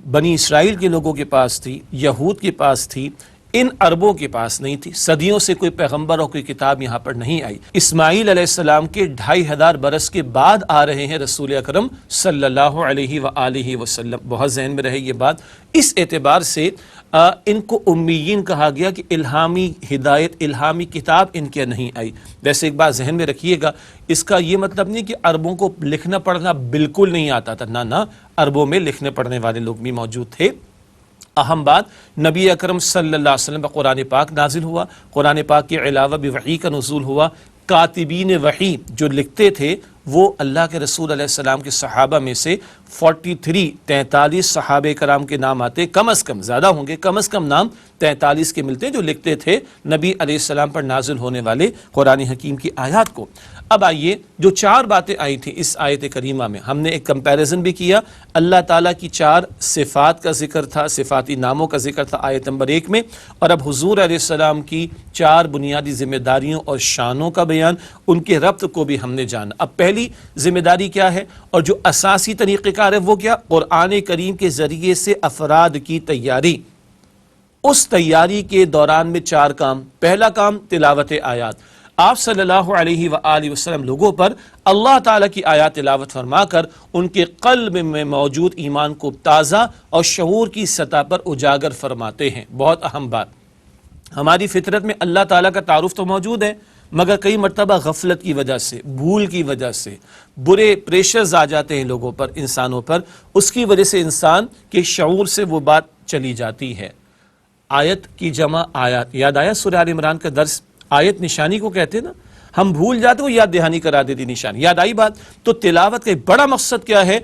بنی اسرائیل کے لوگوں کے پاس تھی، یہود کے پاس تھی، ان عربوں کے پاس نہیں تھی۔ صدیوں سے کوئی پیغمبر اور کوئی کتاب یہاں پر نہیں آئی۔ اسماعیل علیہ السلام کے 2500 برس کے بعد آ رہے ہیں رسول اکرم صلی اللہ علیہ وآلہ وسلم۔ بہت ذہن میں رہے یہ بات۔ اس اعتبار سے ان کو امیین کہا گیا کہ الہامی ہدایت، الہامی کتاب ان کے نہیں آئی۔ ویسے ایک بات ذہن میں رکھیے گا، اس کا یہ مطلب نہیں کہ عربوں کو لکھنا پڑھنا بالکل نہیں آتا تھا، نہ عربوں میں لکھنے پڑھنے والے لوگ بھی موجود تھے۔ اہم بات، نبی اکرم صلی اللہ علیہ وسلم پر قرآن پاک نازل ہوا، قرآن پاک کے علاوہ بھی وحی کا نزول ہوا۔ کاتبین وحی جو لکھتے تھے وہ اللہ کے رسول علیہ السلام کے صحابہ میں سے 43 صحابہ کرام کے نام آتے، کم از کم، زیادہ ہوں گے، کم از کم نام 43 کے ملتے جو لکھتے تھے نبی علیہ السلام پر نازل ہونے والے قرآن حکیم کی آیات کو۔ اب آئیے، جو 4 باتیں آئی تھیں اس آیت کریمہ میں، ہم نے ایک کمپیریزن بھی کیا۔ اللہ تعالیٰ کی 4 صفات کا ذکر تھا، صفاتی ناموں کا ذکر تھا آیت نمبر 1 میں، اور اب حضور علیہ السلام کی 4 بنیادی ذمہ داریوں اور شانوں کا بیان، ان کے ربط کو بھی ہم نے جانا۔ اب پہلی ذمہ داری کیا ہے اور جو اساسی طریقہ کار ہے وہ کیا؟ قرآن کریم کے ذریعے سے افراد کی تیاری۔ اس تیاری کے دوران میں 4 کام۔ پہلا کام تلاوت آیات، آپ صلی اللہ علیہ وآلہ وسلم لوگوں پر اللہ تعالیٰ کی آیات تلاوت فرما کر ان کے قلب میں موجود ایمان کو تازہ اور شعور کی سطح پر اجاگر فرماتے ہیں۔ بہت اہم بات، ہماری فطرت میں اللہ تعالیٰ کا تعارف تو موجود ہے، مگر کئی مرتبہ غفلت کی وجہ سے، بھول کی وجہ سے، برے پریشرز آ جاتے ہیں لوگوں پر، انسانوں پر، اس کی وجہ سے انسان کے شعور سے وہ بات چلی جاتی ہے۔ آیت کی جمع آیات، یاد آیا سورہ آل عمران کا درس؟ آیت نشانی کو کہتے ہیں نا، ہم بھول جاتے ہیں، وہ یاد دہانی کرا دیتی نشانی، یاد آئی بات؟ تو تلاوت کا ایک بڑا مقصد کیا ہے؟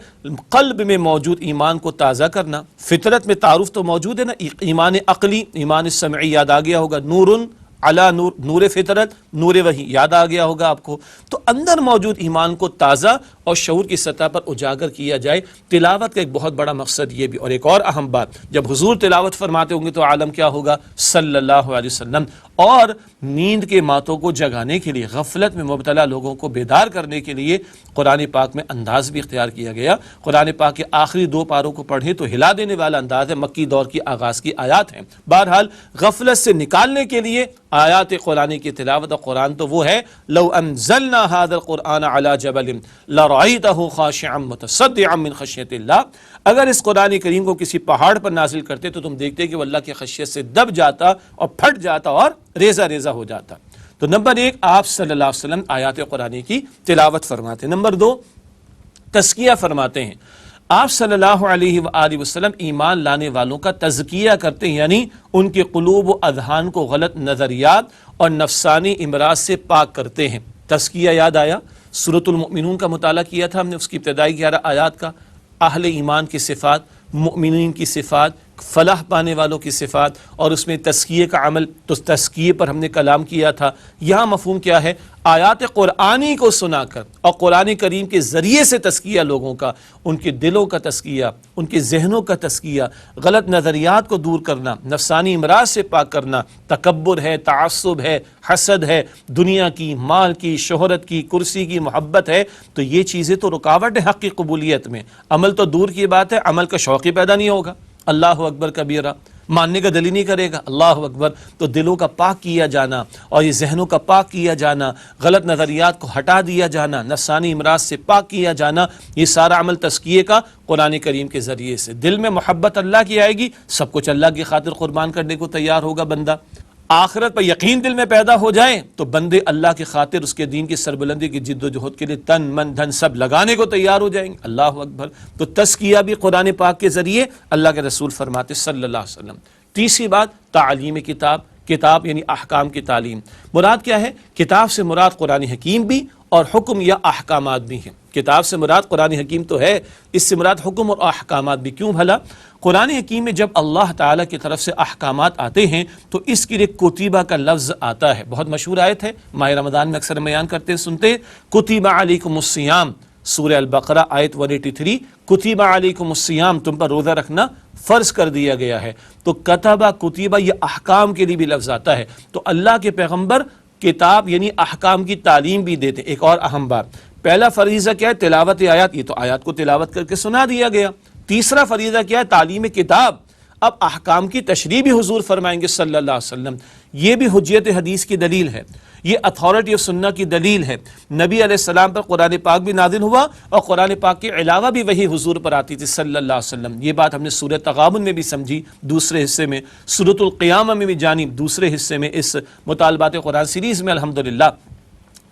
قلب میں موجود ایمان کو تازہ کرنا۔ فطرت میں تعارف تو موجود ہے نا، ایمان عقلی، ایمان سمعی یاد آ گیا ہوگا، نور علی نور، نور فطرت، نور وحی یاد آ گیا ہوگا آپ کو۔ تو اندر موجود ایمان کو تازہ اور شعور کی سطح پر اجاگر کیا جائے، تلاوت کا ایک بہت بڑا مقصد یہ بھی۔ اور ایک اور اہم بات، جب حضور تلاوت فرماتے ہوں گے تو عالم کیا ہوگا؟ صلی اللہ علیہ وسلم۔ اور نیند کے ماتوں کو جگانے کے لیے، غفلت میں مبتلا لوگوں کو بیدار کرنے کے لیے قرآن پاک میں انداز بھی اختیار کیا گیا۔ قرآن پاک کے آخری 2 پاروں کو پڑھیں تو ہلا دینے والا انداز ہے، مکی دور کی آغاز کی آیات ہیں۔ بہرحال غفلت سے نکالنے کے لیے آیات قرآن کی تلاوت، اور قرآن تو وہ ہے، لو انزلنا هذا القرآن على جبل لرأيته خاشعا متصدعا من خشیۃ اللہ، اگر اس قرآن کریم کو کسی پہاڑ پر نازل کرتے تو تم دیکھتے کہ وہ اللہ کی خشیت سے دب جاتا اور پھٹ جاتا اور ریزہ ریزہ ہو جاتا۔ تو نمبر 1، آپ صلی اللہ علیہ وسلم آیات قرآن کی تلاوت فرماتے ہیں۔ نمبر 2، تزکیہ فرماتے ہیں۔ آپ صلی اللہ علیہ وآلہ وسلم ایمان لانے والوں کا تزکیہ کرتے ہیں، یعنی ان کے قلوب و اذہان کو غلط نظریات اور نفسانی امراض سے پاک کرتے ہیں۔ تزکیہ یاد آیا، سورۃ المؤمنون کا مطالعہ کیا تھا ہم نے، اس کی ابتدائی 11 آیات کا، اہل ایمان کی صفات، مؤمنین کی صفات، فلاح پانے والوں کی صفات، اور اس میں تزکیے کا عمل، تو تزکیے پر ہم نے کلام کیا تھا۔ یہاں مفہوم کیا ہے؟ آیات قرآنی کو سنا کر اور قرآن کریم کے ذریعے سے تزکیہ لوگوں کا، ان کے دلوں کا تزکیہ، ان کے ذہنوں کا تزکیہ، غلط نظریات کو دور کرنا، نفسانی امراض سے پاک کرنا، تکبر ہے، تعصب ہے، حسد ہے، دنیا کی، مال کی، شہرت کی، کرسی کی محبت ہے، تو یہ چیزیں تو رکاوٹ ہے حق کی قبولیت میں۔ عمل تو دور کی بات ہے، عمل کا شوق ہی پیدا نہیں ہوگا۔ اللہ اکبر کبیرہ، ماننے کا دل ہی نہیں کرے گا، اللہ اکبر۔ تو دلوں کا پاک کیا جانا اور یہ ذہنوں کا پاک کیا جانا، غلط نظریات کو ہٹا دیا جانا، نفسانی امراض سے پاک کیا جانا، یہ سارا عمل تزکیے کا قرآن کریم کے ذریعے سے۔ دل میں محبت اللہ کی آئے گی، سب کچھ اللہ کی خاطر قربان کرنے کو تیار ہوگا بندہ۔ آخرت پر یقین دل میں پیدا ہو جائے تو بندے اللہ کی خاطر اس کے دین کی سربلندی کی جد و جہد کے لیے تن من دھن سب لگانے کو تیار ہو جائیں گے، اللہ اکبر۔ تو تزکیہ بھی قرآن پاک کے ذریعے اللہ کے رسول فرماتے صلی اللہ علیہ وسلم۔ تیسری بات، تعلیم کتاب، کتاب یعنی احکام کی تعلیم۔ مراد کیا ہے؟ کتاب سے مراد قرآن حکیم بھی اور حکم یا احکامات بھی ہیں۔ کتاب سے مراد قرآن حکیم تو ہے، اس سے مراد حکم اور احکامات بھی۔ کیوں بھلا؟ قرآن حکیم میں جب اللہ تعالیٰ کی طرف سے احکامات آتے ہیں تو اس کے لیے کتیبہ کا لفظ آتا ہے۔ بہت مشہور آیت ہے، ماہ رمضان میں اکثر بیان کرتے سنتے، کتب علیکم الصیام، سورہ البقرہ آیت 183، کتب علیکم الصیام، تم پر روزہ رکھنا فرض کر دیا گیا ہے۔ تو کتبہ، کتبہ، یہ احکام کے لیے بھی لفظ آتا ہے۔ تو اللہ کے پیغمبر کتاب یعنی احکام کی تعلیم بھی دیتے۔ ایک اور اہم بات، پہلا فریضہ کیا ہے؟ تلاوت آیات، یہ تو آیات کو تلاوت کر کے سنا دیا گیا۔ تیسرا فریضہ کیا ہے؟ تعلیم کتاب۔ اب احکام کی تشریح بھی حضور فرمائیں گے صلی اللہ علیہ وسلم۔ یہ بھی حجیت حدیث کی دلیل ہے، یہ اتھارٹی آف سنہ کی دلیل ہے۔ نبی علیہ السلام پر قرآن پاک بھی نازل ہوا اور قرآن پاک کے علاوہ بھی وہی حضور پر آتی تھی صلی اللہ علیہ وسلم۔ یہ بات ہم نے سورہ تغابن میں بھی سمجھی، دوسرے حصے میں، سورۃ القیامہ میں بھی جانی، دوسرے حصے میں اس مطالبات قرآن سیریز میں الحمدللہ۔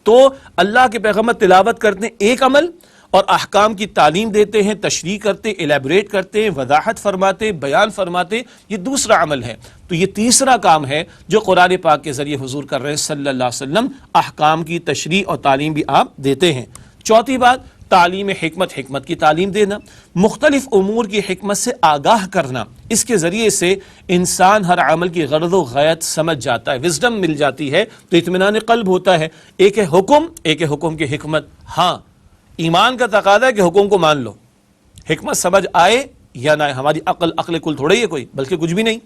تو اللہ کے پیغمبر تلاوت کرتے ہیں ایک عمل، اور احکام کی تعلیم دیتے ہیں، تشریح کرتے، الیبریٹ کرتے ہیں، وضاحت فرماتے، بیان فرماتے، یہ دوسرا عمل ہے۔ تو یہ تیسرا کام ہے جو قرآن پاک کے ذریعے حضور کر رہے ہیں صلی اللہ علیہ وسلم، احکام کی تشریح اور تعلیم بھی آپ دیتے ہیں۔ چوتھی بات، تعلیم حکمت، حکمت کی تعلیم دینا، مختلف امور کی حکمت سے آگاہ کرنا۔ اس کے ذریعے سے انسان ہر عمل کی غرض و غایت سمجھ جاتا ہے، وزڈم مل جاتی ہے، تو اطمینان قلب ہوتا ہے۔ ایک ہے حکم، ایک ہے حکم کی حکمت۔ ہاں، ایمان کا تقاضا ہے کہ حکم کو مان لو، حکمت سمجھ آئے یا نہ، ہماری عقل کل تھوڑا ہی ہے کوئی، بلکہ کچھ بھی نہیں،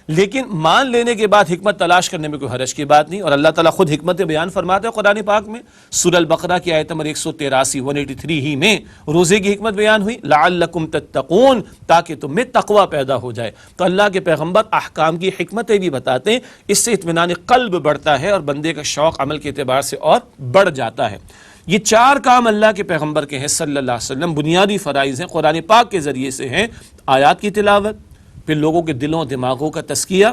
لیکن مان لینے کے بعد حکمت تلاش کرنے میں کوئی حرج کی بات نہیں۔ اور اللہ تعالیٰ خود حکمت بیان فرماتے ہیں قرآن پاک میں، سورہ البقرہ کی آیت نمبر 183 183 ہی میں روزے کی حکمت بیان ہوئی، لعلکم تتقون، تاکہ تم میں تقوی پیدا ہو جائے۔ تو اللہ کے پیغمبر احکام کی حکمتیں بھی بتاتے ہیں، اس سے اطمینان قلب بڑھتا ہے اور بندے کا شوق عمل کے اعتبار سے اور بڑھ جاتا ہے۔ یہ چار کام اللہ کے پیغمبر کے ہیں صلی اللہ علیہ وسلم، بنیادی فرائض ہیں، قرآن پاک کے ذریعے سے ہیں۔ آیات کی تلاوت، پھر لوگوں کے دلوں دماغوں کا تزکیہ،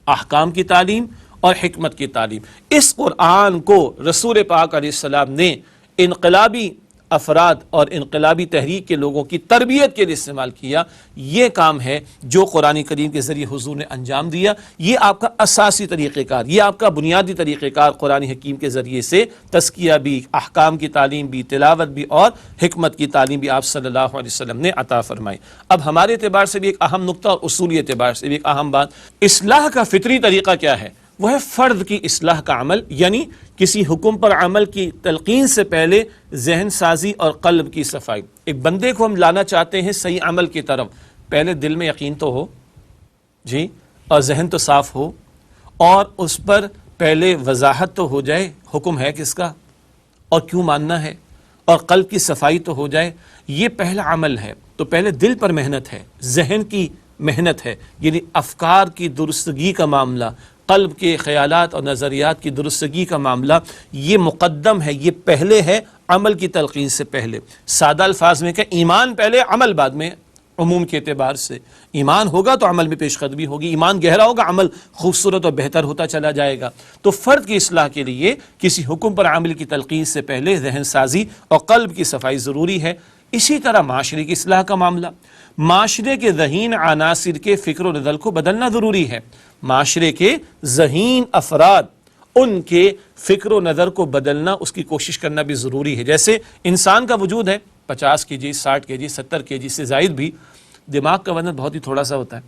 احکام کی تعلیم اور حکمت کی تعلیم۔ اس قرآن کو رسول پاک علیہ السلام نے انقلابی افراد اور انقلابی تحریک کے لوگوں کی تربیت کے لیے استعمال کیا۔ یہ کام ہے جو قرآن کریم کے ذریعے حضور نے انجام دیا۔ یہ آپ کا اساسی طریقہ کار، یہ آپ کا بنیادی طریقہ کار، قرآن حکیم کے ذریعے سے تزکیہ بھی، احکام کی تعلیم بھی، تلاوت بھی اور حکمت کی تعلیم بھی آپ صلی اللہ علیہ وسلم نے عطا فرمائی۔ اب ہمارے اعتبار سے بھی ایک اہم نقطہ اور اصولی اعتبار سے بھی ایک اہم بات، اصلاح کا فطری طریقہ کیا ہے؟ وہ ہے فرد کی اصلاح کا عمل، یعنی کسی حکم پر عمل کی تلقین سے پہلے ذہن سازی اور قلب کی صفائی۔ ایک بندے کو ہم لانا چاہتے ہیں صحیح عمل کی طرف، پہلے دل میں یقین تو ہو جی، اور ذہن تو صاف ہو، اور اس پر پہلے وضاحت تو ہو جائے حکم ہے کس کا اور کیوں ماننا ہے، اور قلب کی صفائی تو ہو جائے۔ یہ پہلا عمل ہے۔ تو پہلے دل پر محنت ہے، ذہن کی محنت ہے، یعنی افکار کی درستگی کا معاملہ، قلب کے خیالات اور نظریات کی درستگی کا معاملہ، یہ مقدم ہے، یہ پہلے ہے عمل کی تلقین سے پہلے۔ سادہ الفاظ میں کہ ایمان پہلے عمل بعد میں، عموم کے اعتبار سے ایمان ہوگا تو عمل میں پیش قدمی ہوگی، ایمان گہرا ہوگا عمل خوبصورت اور بہتر ہوتا چلا جائے گا۔ تو فرد کی اصلاح کے لیے کسی حکم پر عمل کی تلقین سے پہلے ذہن سازی اور قلب کی صفائی ضروری ہے۔ اسی طرح معاشرے کی اصلاح کا معاملہ، معاشرے کے ذہین عناصر کے فکر و عمل کو بدلنا ضروری ہے، معاشرے کے ذہین افراد ان کے فکر و نظر کو بدلنا، اس کی کوشش کرنا بھی ضروری ہے۔ جیسے انسان کا وجود ہے 50 kg 60 kg 70 kg سے زائد بھی، دماغ کا وزن بہت ہی تھوڑا سا ہوتا ہے،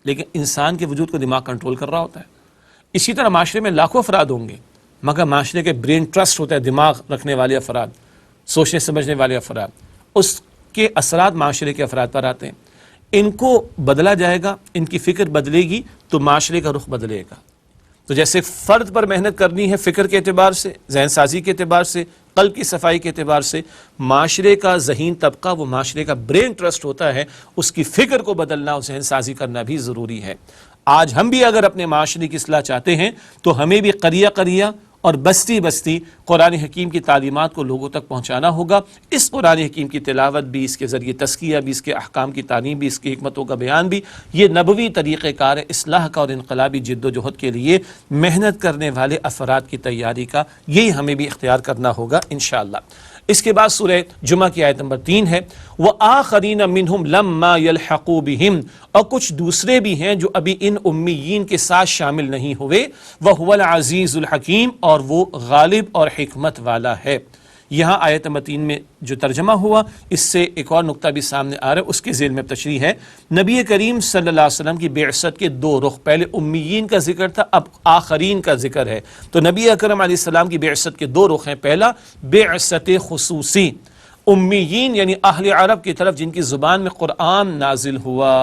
لیکن انسان کے وجود کو دماغ کنٹرول کر رہا ہوتا ہے۔ اسی طرح معاشرے میں لاکھوں افراد ہوں گے، مگر معاشرے کے برین ٹرسٹ ہوتا ہے، دماغ رکھنے والے افراد، سوچنے سمجھنے والے افراد، اس کے اثرات معاشرے کے افراد پر آتے ہیں۔ ان کو بدلا جائے گا، ان کی فکر بدلے گی تو معاشرے کا رخ بدلے گا۔ تو جیسے فرد پر محنت کرنی ہے فکر کے اعتبار سے، ذہن سازی کے اعتبار سے، قلب کی صفائی کے اعتبار سے، معاشرے کا ذہین طبقہ، وہ معاشرے کا برین ٹرسٹ ہوتا ہے، اس کی فکر کو بدلنا اور ذہن سازی کرنا بھی ضروری ہے۔ آج ہم بھی اگر اپنے معاشرے کی اصلاح چاہتے ہیں تو ہمیں بھی قریہ قریہ اور بستی بستی قرآن حکیم کی تعلیمات کو لوگوں تک پہنچانا ہوگا۔ اس قرآن حکیم کی تلاوت بھی، اس کے ذریعے تزکیہ بھی، اس کے احکام کی تعلیم بھی، اس کی حکمتوں کا بیان بھی، یہ نبوی طریقہ کار ہے اصلاح کا اور انقلابی جد و جہد کے لیے محنت کرنے والے افراد کی تیاری کا، یہی ہمیں بھی اختیار کرنا ہوگا انشاءاللہ۔ اس کے بعد سورہ جمعہ کی آیت نمبر 3 ہے، وَآخَرِينَ مِنْهُمْ لَمَّا يَلْحَقُوا بِهِمْ، اور کچھ دوسرے بھی ہیں جو ابھی ان امیین کے ساتھ شامل نہیں ہوئے، وَهُوَ الْعَزِيزُ الْحَكِيمُ، اور وہ غالب اور حکمت والا ہے۔ یہاں آیت نمبر 3 میں جو ترجمہ ہوا، اس سے ایک اور نقطہ بھی سامنے آ رہا ہے، اس کے ذیل میں تشریح ہے۔ نبی کریم صلی اللہ علیہ وسلم کی بعثت کے دو رخ، پہلے امیین کا ذکر تھا، اب آخرین کا ذکر ہے۔ تو نبی اکرم علیہ السلام کی بعثت کے دو رخ ہیں، پہلا بعثت خصوصی، امیین یعنی اہل عرب کی طرف جن کی زبان میں قرآن نازل ہوا،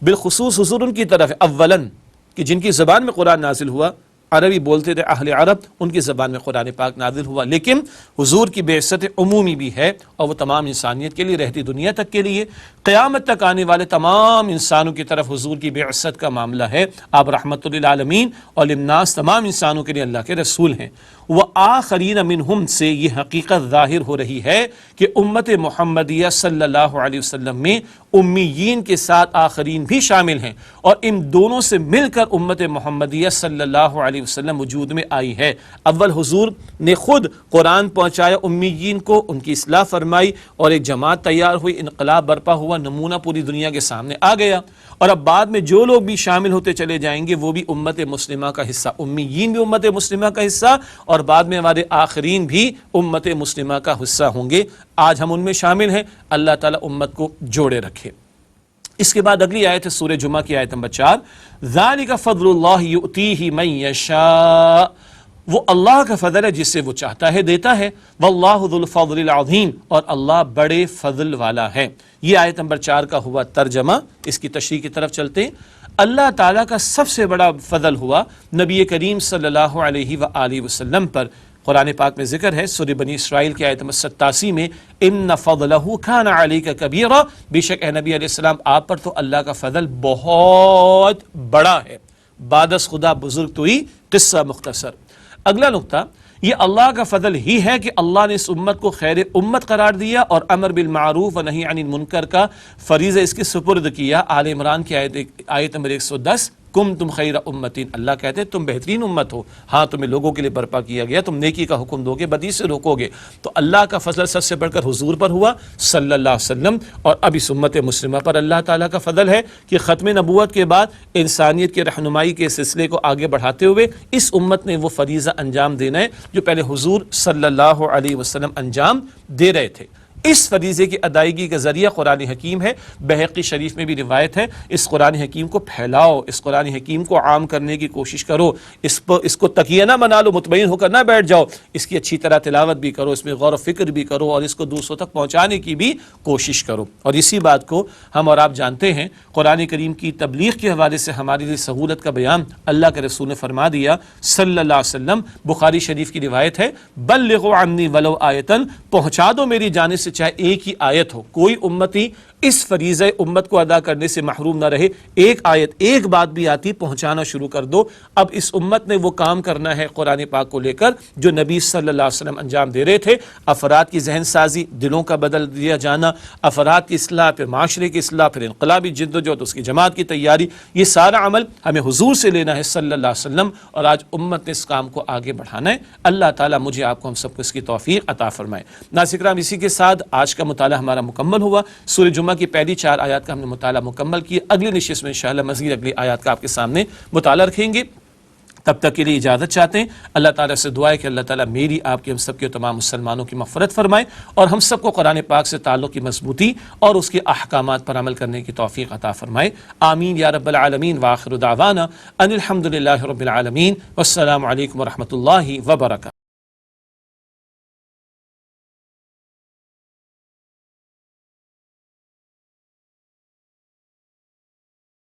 بالخصوص حضور ان کی طرف اولاً کہ جن کی زبان میں قرآن نازل ہوا، عربی بولتے تھے اہل عرب، ان کی زبان میں قرآن پاک نازل ہوا، لیکن حضور کی بعثت عمومی بھی ہے اور وہ تمام انسانیت کے لیے، رہتی دنیا تک کے لیے، قیامت تک آنے والے تمام انسانوں کی طرف حضور کی بعثت کا معاملہ ہے۔ آپ رحمت للعالمین اور للناس، تمام انسانوں کے لیے اللہ کے رسول ہیں۔ وآخرین منہم سے یہ حقیقت ظاہر ہو رہی ہے کہ امت محمدیہ صلی اللہ علیہ وسلم میں امیین کے ساتھ آخرین بھی شامل ہیں، اور ان دونوں سے مل کر امت محمدیہ صلی اللہ علیہ وسلم وجود میں آئی ہے۔ اول حضور نے خود قرآن پہنچایا امیین کو، ان کی اصلاح فرمائی اور ایک جماعت تیار ہوئی، انقلاب برپا ہوا، نمونہ پوری دنیا کے سامنے آ گیا، اور اب بعد میں جو لوگ بھی شامل ہوتے چلے جائیں گے وہ بھی امت مسلمہ کا حصہ، امیین بھی امت مسلمہ کا حصہ، اور بعد میں ہمارے آخرین بھی امت مسلمہ کا حصہ ہوں گے۔ آج ہم ان میں شامل ہیں، اللہ تعالیٰ امت کو جوڑے رکھے۔ اس کے بعد اگلی آیت ہے سورہ جمعہ کی آیت نمبر 4، ذَلِكَ فَضْلُ اللَّهِ يُؤْتِيهِ مَن يَشَاءُ، وہ اللہ کا فضل ہے جسے وہ چاہتا ہے دیتا ہے، وَاللَّهُ ذُو الْفَضْلِ الْعَظِيمِ، اور اللہ بڑے فضل والا ہے۔ یہ آیت نمبر 4 کا ہوا ترجمہ، اس کی تشریح کی طرف چلتے ہیں۔ اللہ تعالیٰ کا سب سے بڑا فضل ہوا نبی کریم صلی اللہ علیہ وآلہ وسلم پر۔ قرآن پاک میں ذکر ہے سورہ بنی اسرائیل کی آیت نمبر 87 میں، ان فضلہ کان علیک کبیرا، بے شک اے نبی علیہ السلام آپ پر تو اللہ کا فضل بہت بڑا ہے۔ بعدس خدا بزرگ تو ہی، قصہ مختصر۔ اگلا نقطہ، یہ اللہ کا فضل ہی ہے کہ اللہ نے اس امت کو خیر امت قرار دیا اور امر بالمعروف و نہی عن المنکر کا فریضہ اس کے سپرد کیا۔ آل عمران کی آیت نمبر 110، کنتم خیر امتین، اللہ کہتے ہیں تم بہترین امت ہو، ہاں تمہیں لوگوں کے لیے برپا کیا گیا، تم نیکی کا حکم دو گے، بدی سے روکو گے۔ تو اللہ کا فضل سب سے بڑھ کر حضور پر ہوا صلی اللہ علیہ وسلم، اور اب اس امت مسلمہ پر اللہ تعالیٰ کا فضل ہے کہ ختم نبوت کے بعد انسانیت کی رہنمائی کے سلسلے کو آگے بڑھاتے ہوئے اس امت نے وہ فریضہ انجام دینا ہے جو پہلے حضور صلی اللہ علیہ وسلم انجام دے رہے تھے۔ اس فریضے کی ادائیگی کا ذریعہ قرآن حکیم ہے۔ بہقی شریف میں بھی روایت ہے، اس قرآن حکیم کو پھیلاؤ، اس قرآن حکیم کو عام کرنے کی کوشش کرو، اس کو تکیہ نہ بنا لو، مطمئن ہو کر نہ بیٹھ جاؤ، اس کی اچھی طرح تلاوت بھی کرو، اس میں غور و فکر بھی کرو، اور اس کو دوسروں تک پہنچانے کی بھی کوشش کرو۔ اور اسی بات کو ہم اور آپ جانتے ہیں، قرآن کریم کی تبلیغ کے حوالے سے ہماری لیے سہولت کا بیان اللہ کے رسول نے فرما دیا صلی اللہ علیہ وسلم۔ بخاری شریف کی روایت ہے، بلغوا عنی ولو آیۃ، پہنچا دو میری جانب سے چاہے ایک ہی آیت ہو۔ کوئی امتی اس فریضہ امت کو ادا کرنے سے محروم نہ رہے۔ ایک آیت ایک بات بھی آتی پہنچانا شروع کر دو۔ اب اس امت نے وہ کام کرنا ہے قرآن پاک کو لے کر جو نبی صلی اللہ علیہ وسلم انجام دے رہے تھے، افراد کی ذہن سازی، دلوں کا بدل دیا جانا، افراد کی اصلاح، پھر معاشرے کی اصلاح، پھر انقلابی جدوجہد، اس کی جماعت کی تیاری، یہ سارا عمل ہمیں حضور سے لینا ہے صلی اللہ علیہ وسلم، اور آج امت نے اس کام کو آگے بڑھانا ہے۔ اللہ تعالیٰ مجھے آپ کو ہم سب کو اس کی توفیق عطا فرمائے۔ ناظرین کرام، اسی کے ساتھ آج کا مطالعہ ہمارا مکمل ہوا۔ سورہ جمعہ کی پہلی 4 آیات کا ہم نے مطالعہ مکمل کیا۔ اگلی نشست میں انشاءاللہ مزید اگلی آیات کا آپ کے سامنے مطالعہ رکھیں گے۔ تب تک کے لیے اجازت چاہتے ہیں۔ اللہ تعالیٰ سے دعا ہے کہ اللہ تعالیٰ میری، آپ کی، ہم سب کے تمام مسلمانوں کی مغفرت فرمائے اور ہم سب کو قرآن پاک سے تعلق کی مضبوطی اور اس کے احکامات پر عمل کرنے کی توفیق عطا فرمائے۔ آمین یا رب العالمین۔ وآخر دعوانا ان الحمد للہ رب العالمین، والسلام علیکم ورحمۃ اللہ وبرکاتہ۔